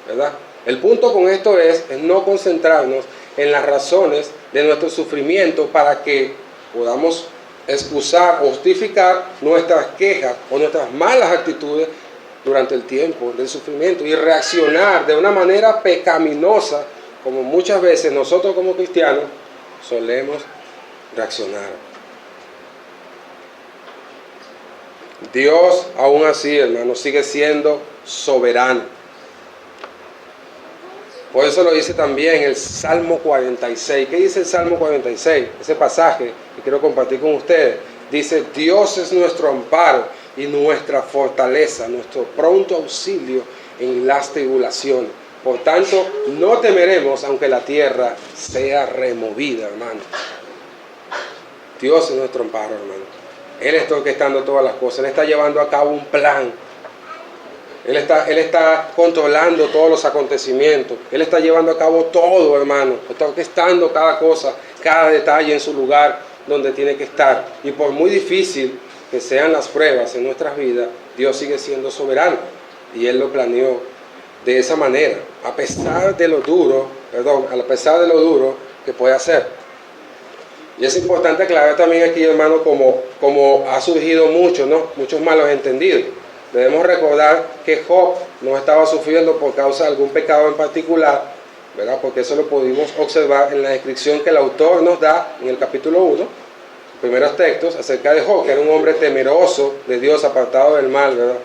¿verdad? El punto con esto es no concentrarnos en las razones de nuestro sufrimiento para que podamos excusar o justificar nuestras quejas o nuestras malas actitudes durante el tiempo del sufrimiento y reaccionar de una manera pecaminosa, como muchas veces nosotros como cristianos solemos reaccionar. Dios, aún así, hermano, sigue siendo soberano. Por eso lo dice también el Salmo 46. ¿Qué dice el Salmo 46? Ese pasaje que quiero compartir con ustedes. Dice, Dios es nuestro amparo y nuestra fortaleza, nuestro pronto auxilio en las tribulaciones. Por tanto, no temeremos aunque la tierra sea removida, hermano. Dios es nuestro amparo, hermano. Él está orquestando todas las cosas. Él está llevando a cabo un plan Él está controlando todos los acontecimientos. Él está llevando a cabo todo, hermano. Está orquestando cada cosa, cada detalle en su lugar donde tiene que estar. Y por muy difícil que sean las pruebas en nuestras vidas, Dios sigue siendo soberano. Y Él lo planeó de esa manera, a pesar de lo duro, que puede hacer. Y es importante aclarar también aquí, hermano, como ha surgido muchos malos entendidos. Debemos recordar que Job no estaba sufriendo por causa de algún pecado en particular, ¿verdad? Porque eso lo pudimos observar en la descripción que el autor nos da en el capítulo 1, primeros textos, acerca de Job, que era un hombre temeroso de Dios, apartado del mal, ¿verdad?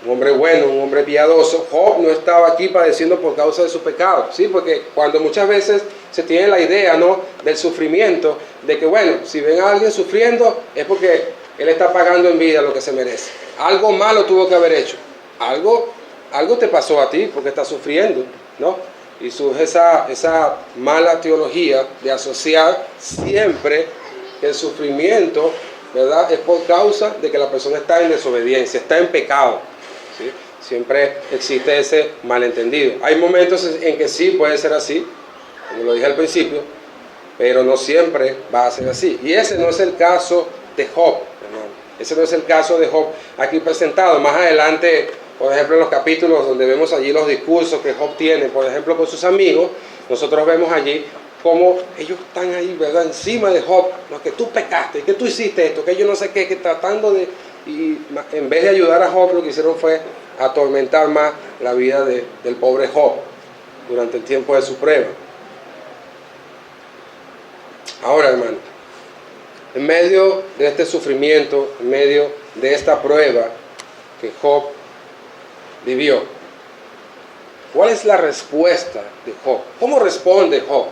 Un hombre bueno, un hombre piadoso. Job no estaba aquí padeciendo por causa de su pecado, ¿sí? Porque cuando muchas veces se tiene la idea, ¿no?, del sufrimiento, de que, bueno, si ven a alguien sufriendo es porque él está pagando en vida lo que se merece. Algo malo tuvo que haber hecho. Algo te pasó a ti porque estás sufriendo, ¿no? Y surge esa mala teología de asociar siempre que el sufrimiento, ¿verdad?, es por causa de que la persona está en desobediencia, está en pecado, ¿sí? Siempre existe ese malentendido. Hay momentos en que sí puede ser así, como lo dije al principio, pero no siempre va a ser así. Y ese no es el caso de Job, hermano. Ese no es el caso de Job aquí presentado. Más adelante, por ejemplo, en los capítulos donde vemos allí los discursos que Job tiene, por ejemplo, con sus amigos, nosotros vemos allí cómo ellos están ahí, ¿verdad?, encima de Job, ¿no?, que tú pecaste, que tú hiciste esto, que yo no sé qué, que tratando de... Y en vez de ayudar a Job, lo que hicieron fue atormentar más la vida del pobre Job durante el tiempo de su prueba. Ahora, hermano, en medio de este sufrimiento, en medio de esta prueba que Job vivió, ¿cuál es la respuesta de Job? ¿Cómo responde Job?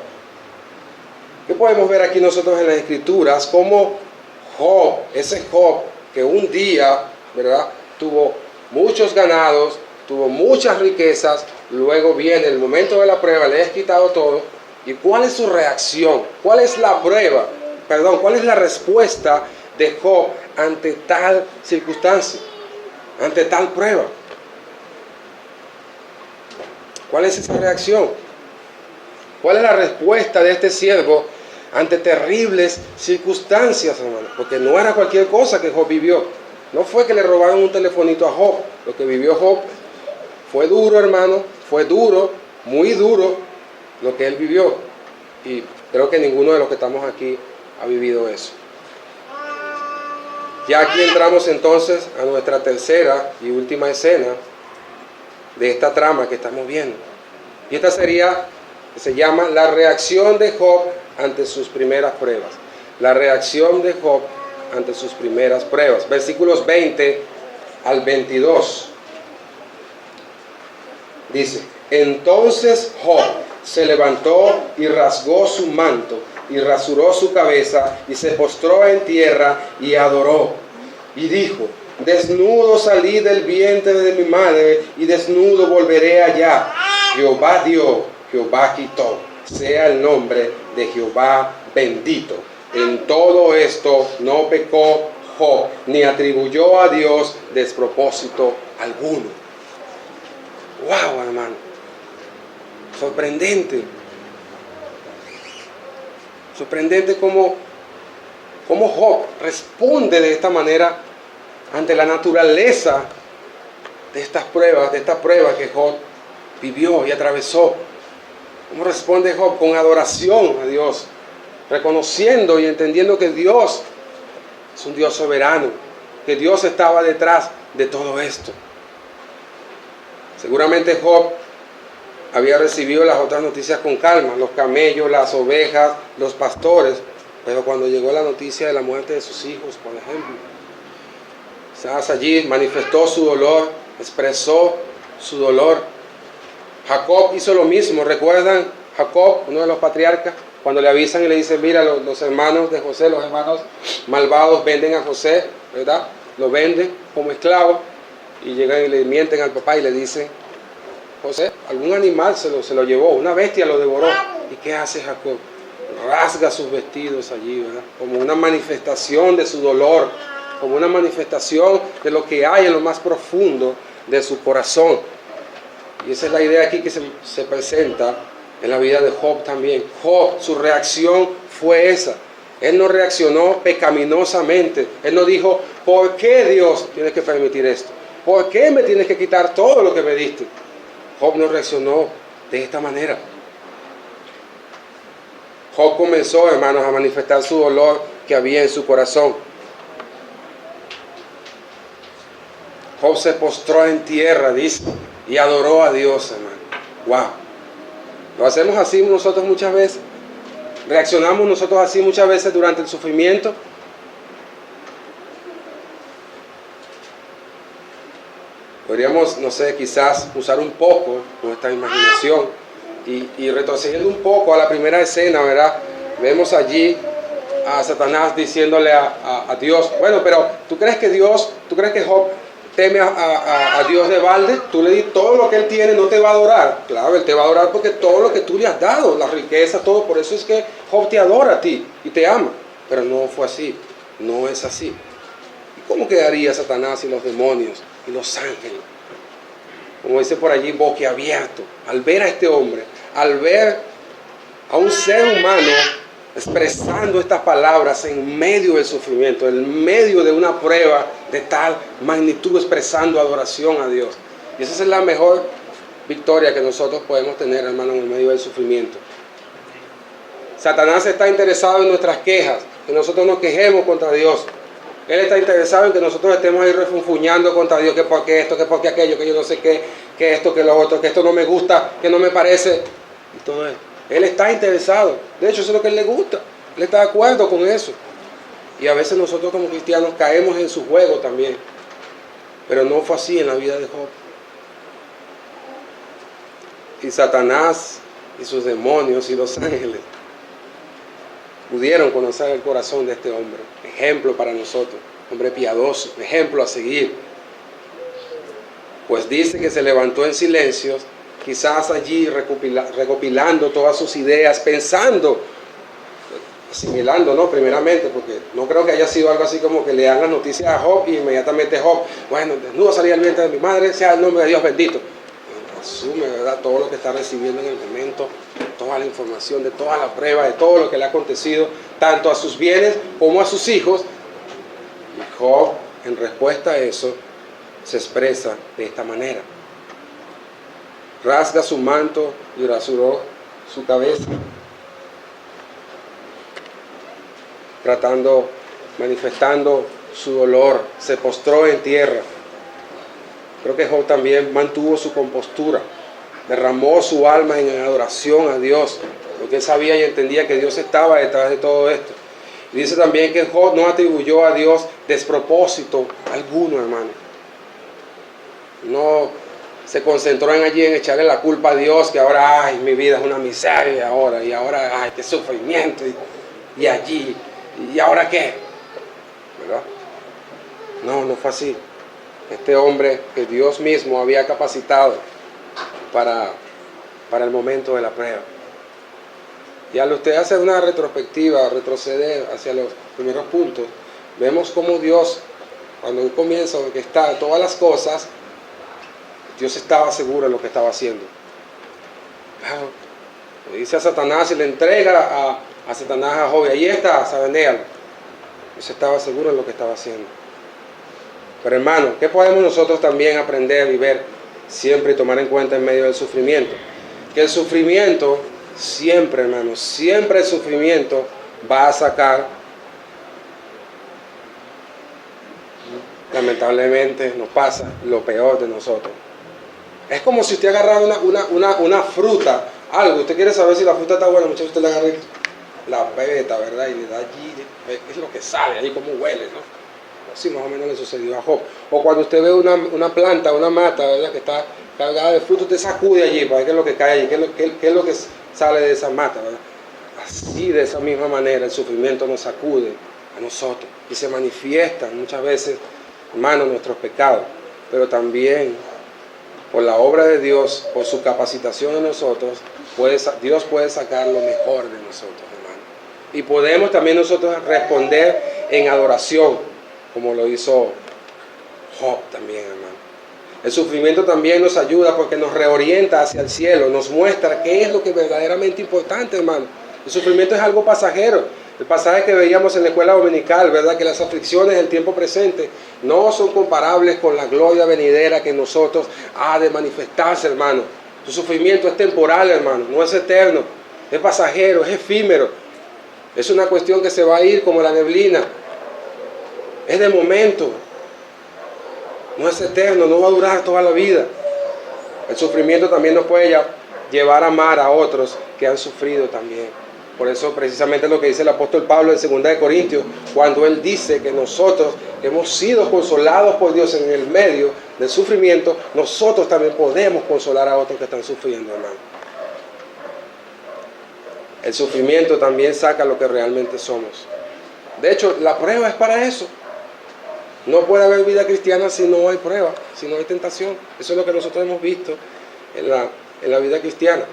¿Qué podemos ver aquí nosotros en las Escrituras? Cómo Job, ese Job que un día, ¿verdad?, tuvo muchos ganados, tuvo muchas riquezas, luego viene el momento de la prueba, le has quitado todo. ¿Y cuál es su reacción? ¿Cuál es la prueba? ¿Cuál es la respuesta de Job ante tal circunstancia? Ante tal prueba. ¿Cuál es esa reacción? ¿Cuál es la respuesta de este siervo ante terribles circunstancias, hermano? Porque no era cualquier cosa que Job vivió. No fue que le robaron un telefonito a Job. Lo que vivió Job fue duro, hermano. Fue duro, muy duro lo que él vivió. Y creo que ninguno de los que estamos aquí ha vivido eso. Ya aquí entramos entonces a nuestra tercera y última escena de esta trama que estamos viendo. Y esta se llama la reacción de Job ante sus primeras pruebas. La reacción de Job ante sus primeras pruebas. Versículos 20 al 22. Dice: entonces Job se levantó y rasgó su manto y rasuró su cabeza y se postró en tierra y adoró. Y dijo: desnudo salí del vientre de mi madre y desnudo volveré allá. Jehová dio, Jehová quitó. Sea el nombre de Jehová bendito. En todo esto no pecó Job, ni atribuyó a Dios despropósito alguno. ¡Wow, hermano! Sorprendente. Sorprendente cómo Job responde de esta manera ante la naturaleza de esta prueba que Job vivió y atravesó. ¿Cómo responde Job? Con adoración a Dios, reconociendo y entendiendo que Dios es un Dios soberano, que Dios estaba detrás de todo esto. Seguramente Job había recibido las otras noticias con calma, los camellos, las ovejas, los pastores, pero cuando llegó la noticia de la muerte de sus hijos, por ejemplo, quizás allí manifestó su dolor, expresó su dolor. Jacob hizo lo mismo. ¿Recuerdan Jacob, uno de los patriarcas, cuando le avisan y le dicen: mira, los hermanos de José, los hermanos malvados venden a José, ¿verdad? Lo venden como esclavo, y llegan y le mienten al papá y le dicen: José, algún animal se lo llevó, una bestia lo devoró. ¿Y qué hace Jacob? Rasga sus vestidos allí, ¿verdad?, como una manifestación de su dolor, como una manifestación de lo que hay en lo más profundo de su corazón. Y esa es la idea aquí que se presenta en la vida de Job también. Job, su reacción fue esa. Él no reaccionó pecaminosamente. Él no dijo, ¿por qué Dios tienes que permitir esto? ¿Por qué me tienes que quitar todo lo que me diste? Job no reaccionó de esta manera. Job comenzó, hermanos, a manifestar su dolor que había en su corazón. Job se postró en tierra, dice, y adoró a Dios, hermano. Wow. Lo hacemos así nosotros muchas veces. Reaccionamos nosotros así muchas veces durante el sufrimiento. Podríamos, no sé, quizás usar un poco nuestra imaginación y retrocediendo un poco a la primera escena, ¿verdad? Vemos allí a Satanás diciéndole a Dios, bueno, pero ¿tú crees que Job teme a Dios de balde? Tú le di todo lo que él tiene, no te va a adorar. Claro, él te va a adorar porque todo lo que tú le has dado, la riqueza, todo, por eso es que Job te adora a ti y te ama. Pero no fue así, no es así. ¿Y cómo quedaría Satanás y los demonios y los ángeles? Como dice por allí, boquiabierto, al ver a este hombre, al ver a un ser humano expresando estas palabras en medio del sufrimiento, en medio de una prueba de tal magnitud, expresando adoración a Dios. Y esa es la mejor victoria que nosotros podemos tener, hermano, en medio del sufrimiento. Satanás está interesado en nuestras quejas, que nosotros nos quejemos contra Dios. Él está interesado en que nosotros estemos ahí refunfuñando contra Dios, que por qué esto, que por qué aquello, que yo no sé qué, que esto, que lo otro, que esto no me gusta, que no me parece, y todo eso. Él está interesado. De hecho, eso es lo que a él le gusta. Él está de acuerdo con eso. Y a veces nosotros como cristianos caemos en su juego también. Pero no fue así en la vida de Job. Y Satanás y sus demonios y los ángeles pudieron conocer el corazón de este hombre. Ejemplo para nosotros. Hombre piadoso. Ejemplo a seguir. Pues dice que se levantó en silencio, quizás allí recopilando todas sus ideas, pensando, asimilando, ¿no? Primeramente, porque no creo que haya sido algo así como que le dan las noticias a Job y inmediatamente Job, bueno, desnudo salí al vientre de mi madre, sea el nombre de Dios bendito. Asume, ¿verdad? Todo lo que está recibiendo en el momento, toda la información, de toda la prueba, de todo lo que le ha acontecido, tanto a sus bienes como a sus hijos. Y Job, en respuesta a eso, se expresa de esta manera. Rasga su manto y rasuró su cabeza, manifestando su dolor, se postró en tierra. Creo que Job también mantuvo su compostura, derramó su alma en adoración a Dios, porque él sabía y entendía que Dios estaba detrás de todo esto. Y dice también que Job no atribuyó a Dios despropósito alguno, hermano. No se concentró en allí en echarle la culpa a Dios, que ahora, ay, mi vida es una miseria ahora, y ahora, ay, qué sufrimiento, y allí, y ahora qué, ¿verdad? No fue así. Este hombre que Dios mismo había capacitado para el momento de la prueba. Y al usted hacer una retrospectiva, retroceder hacia los primeros puntos, vemos cómo Dios, cuando Él comienza a orquestar todas las cosas, Dios estaba seguro de lo que estaba haciendo. Claro, le dice a Satanás y le entrega a Satanás a Job, y ahí está, sabenéalo. Dios estaba seguro de lo que estaba haciendo. Pero hermano, ¿qué podemos nosotros también aprender y ver siempre y tomar en cuenta en medio del sufrimiento? Que el sufrimiento siempre, hermano, siempre el sufrimiento va a sacar, lamentablemente nos pasa, lo peor de nosotros. Es como si usted agarrara una fruta, algo, usted quiere saber si la fruta está buena, muchas veces usted le agarra la peta, ¿verdad? Y le da allí, es lo que sale, ahí como huele, ¿no? Así más o menos le sucedió a Job. O cuando usted ve una planta, una mata, ¿verdad?, que está cargada de fruto, usted sacude allí para ver qué es lo que cae allí, qué es lo que sale de esa mata, ¿verdad? Así, de esa misma manera, el sufrimiento nos sacude a nosotros y se manifiestan muchas veces, hermanos, nuestros pecados, pero también por la obra de Dios, por su capacitación en nosotros, Dios puede sacar lo mejor de nosotros, hermano. Y podemos también nosotros responder en adoración, como lo hizo Job también, hermano. El sufrimiento también nos ayuda porque nos reorienta hacia el cielo, nos muestra qué es lo que es verdaderamente importante, hermano. El sufrimiento es algo pasajero. El pasaje que veíamos en la escuela dominical, ¿verdad? Que las aflicciones del tiempo presente no son comparables con la gloria venidera que en nosotros ha de manifestarse, hermano. Tu sufrimiento es temporal, hermano, no es eterno, es pasajero, es efímero. Es una cuestión que se va a ir como la neblina. Es de momento. No es eterno, no va a durar toda la vida. El sufrimiento también nos puede llevar a amar a otros que han sufrido también. Por eso precisamente es lo que dice el apóstol Pablo en 2 Corintios, cuando él dice que nosotros hemos sido consolados por Dios en el medio del sufrimiento, nosotros también podemos consolar a otros que están sufriendo, hermano. El sufrimiento también saca lo que realmente somos. De hecho, la prueba es para eso. No puede haber vida cristiana si no hay prueba, si no hay tentación. Eso es lo que nosotros hemos visto en la vida cristiana.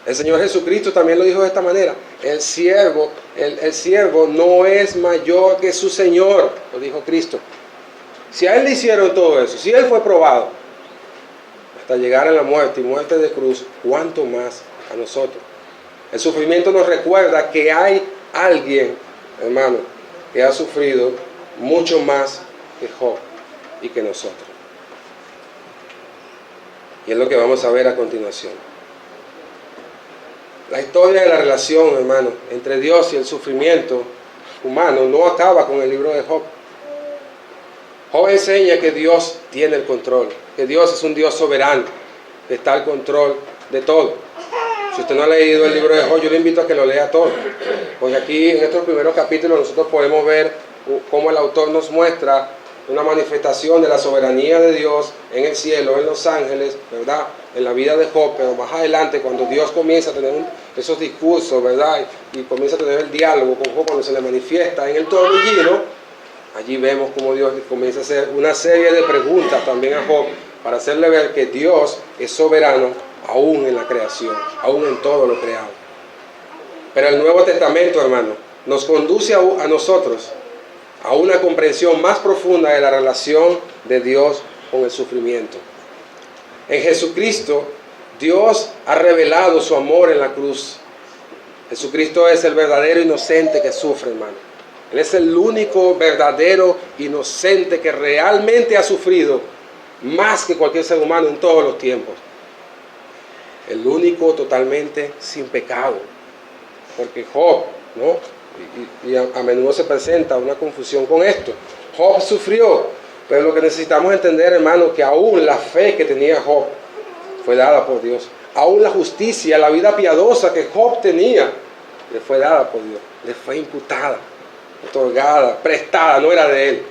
El Señor Jesucristo también lo dijo de esta manera. El siervo no es mayor que su Señor, lo dijo Cristo. Si a Él le hicieron todo eso, si Él fue probado hasta llegar a la muerte y muerte de cruz, ¿cuánto más a nosotros? El sufrimiento nos recuerda que hay alguien, hermano, que ha sufrido mucho más que Job y que nosotros. Y es lo que vamos a ver a continuación. La historia de la relación, hermano, entre Dios y el sufrimiento humano no acaba con el libro de Job. Job enseña que Dios tiene el control, que Dios es un Dios soberano, que está al control de todo. Si usted no ha leído el libro de Job, yo le invito a que lo lea todo. Porque aquí en estos primeros capítulos nosotros podemos ver cómo el autor nos muestra una manifestación de la soberanía de Dios en el cielo, en los ángeles, ¿verdad? En la vida de Job, pero más adelante cuando Dios comienza a tener esos discursos, ¿verdad? Y comienza a tener el diálogo con Job, cuando se le manifiesta en el torbellino, allí vemos cómo Dios comienza a hacer una serie de preguntas también a Job para hacerle ver que Dios es soberano aún en la creación, aún en todo lo creado. Pero el Nuevo Testamento, hermano, nos conduce a nosotros a una comprensión más profunda de la relación de Dios con el sufrimiento. En Jesucristo, Dios ha revelado su amor en la cruz. Jesucristo es el verdadero inocente que sufre, hermano. Él es el único verdadero inocente que realmente ha sufrido más que cualquier ser humano en todos los tiempos. El único totalmente sin pecado. Porque Job, ¿no? Y a menudo se presenta una confusión con esto. Job sufrió, pero lo que necesitamos entender, hermano, que aún la fe que tenía Job fue dada por Dios. Aún la justicia, la vida piadosa que Job tenía, le fue dada por Dios. Le fue imputada, otorgada, prestada, no era de él.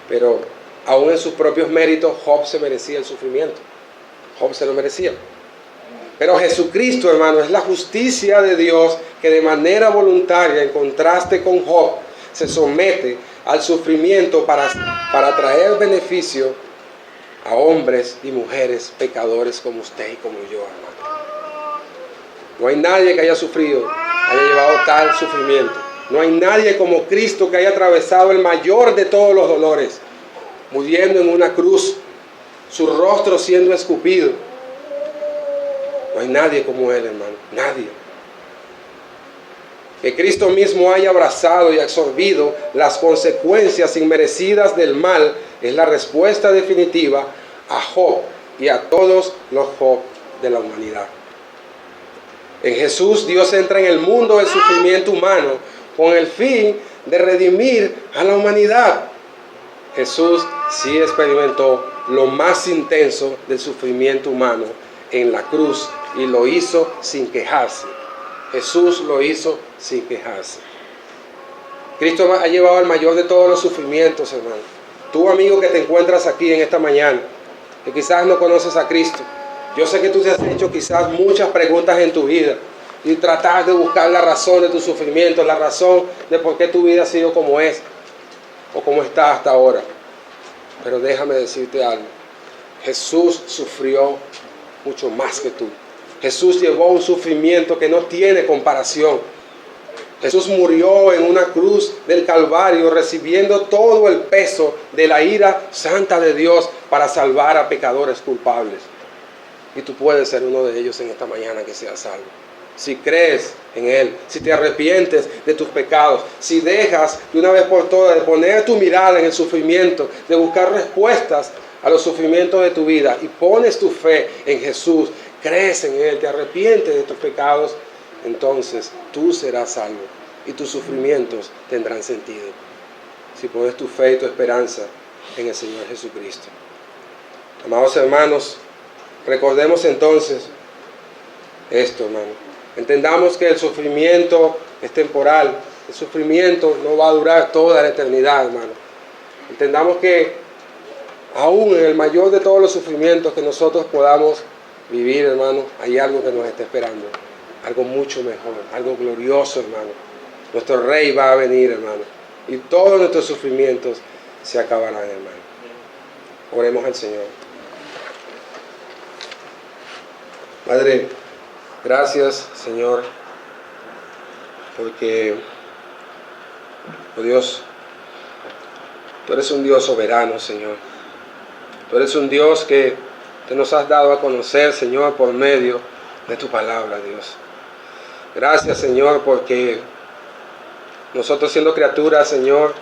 Pero aún en sus propios méritos, Job se merecía el sufrimiento. Job se lo merecía. Pero Jesucristo, hermano, es la justicia de Dios que de manera voluntaria, en contraste con Job, se somete al sufrimiento para traer beneficio a hombres y mujeres pecadores como usted y como yo, hermano. No hay nadie que haya sufrido, haya llevado tal sufrimiento. No hay nadie como Cristo que haya atravesado el mayor de todos los dolores, muriendo en una cruz, su rostro siendo escupido. No hay nadie como Él, hermano, nadie. Que Cristo mismo haya abrazado y absorbido las consecuencias inmerecidas del mal es la respuesta definitiva a Job y a todos los Job de la humanidad. En Jesús Dios entra en el mundo del sufrimiento humano con el fin de redimir a la humanidad. Jesús sí experimentó lo más intenso del sufrimiento humano en la cruz y lo hizo sin quejarse. Jesús lo hizo sin quejarse. Cristo ha llevado el mayor de todos los sufrimientos, hermano. Tú, amigo, que te encuentras aquí en esta mañana, que quizás no conoces a Cristo, yo sé que tú te has hecho quizás muchas preguntas en tu vida y tratar de buscar la razón de tu sufrimiento, la razón de por qué tu vida ha sido como es o como está hasta ahora. Pero déjame decirte algo. Jesús sufrió mucho más que tú. Jesús llevó un sufrimiento que no tiene comparación. Jesús murió en una cruz del Calvario, recibiendo todo el peso de la ira santa de Dios para salvar a pecadores culpables. Y tú puedes ser uno de ellos en esta mañana que sea salvo. Si crees en Él, si te arrepientes de tus pecados, si dejas de una vez por todas de poner tu mirada en el sufrimiento, de buscar respuestas a los sufrimientos de tu vida y pones tu fe en Jesús, crees en Él, te arrepientes de tus pecados, entonces tú serás salvo y tus sufrimientos tendrán sentido. Si pones tu fe y tu esperanza en el Señor Jesucristo. Amados hermanos, recordemos entonces esto, hermano. Entendamos que el sufrimiento es temporal. El sufrimiento no va a durar toda la eternidad, hermano. Entendamos que aún en el mayor de todos los sufrimientos que nosotros podamos vivir, hermano, hay algo que nos está esperando. Algo mucho mejor, algo glorioso, hermano. Nuestro Rey va a venir, hermano. Y todos nuestros sufrimientos se acabarán, hermano. Oremos al Señor. Padre, gracias, Señor, porque, oh Dios, tú eres un Dios soberano, Señor. Tú eres un Dios que te nos has dado a conocer, Señor, por medio de tu palabra, Dios. Gracias, Señor, porque nosotros siendo criaturas, Señor,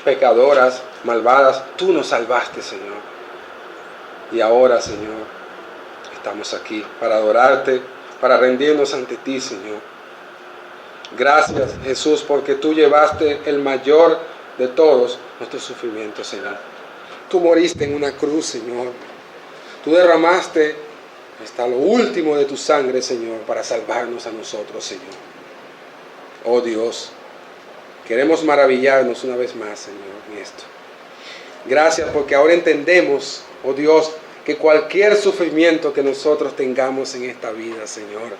pecadoras, malvadas, tú nos salvaste, Señor. Y ahora, Señor, estamos aquí para adorarte, para rendirnos ante ti, Señor. Gracias, Jesús, porque tú llevaste el mayor de todos nuestros sufrimientos, Señor. Tú moriste en una cruz, Señor. Tú derramaste hasta lo último de tu sangre, Señor, para salvarnos a nosotros, Señor. Oh Dios, queremos maravillarnos una vez más, Señor, en esto. Gracias porque ahora entendemos, oh Dios, que cualquier sufrimiento que nosotros tengamos en esta vida, Señor,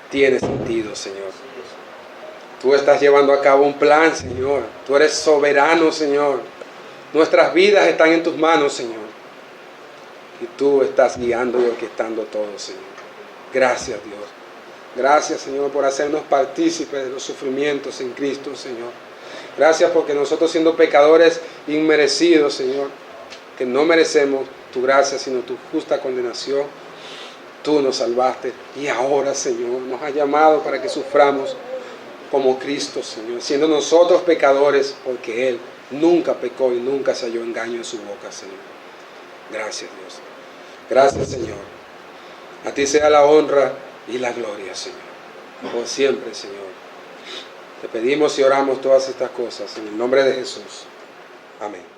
tiene sentido, Señor. Tú estás llevando a cabo un plan, Señor. Tú eres soberano, Señor. Nuestras vidas están en tus manos, Señor. Y tú estás guiando y orquestando todo, Señor. Gracias, Dios. Gracias, Señor, por hacernos partícipes de los sufrimientos en Cristo, Señor. Gracias porque nosotros siendo pecadores inmerecidos, Señor, que no merecemos tu gracia, sino tu justa condenación, tú nos salvaste. Y ahora, Señor, nos has llamado para que suframos como Cristo, Señor, siendo nosotros pecadores, porque Él nunca pecó y nunca se halló engaño en su boca, Señor. Gracias, Dios. Gracias, Señor. A ti sea la honra y la gloria, Señor, por siempre, Señor. Te pedimos y oramos todas estas cosas en el nombre de Jesús. Amén.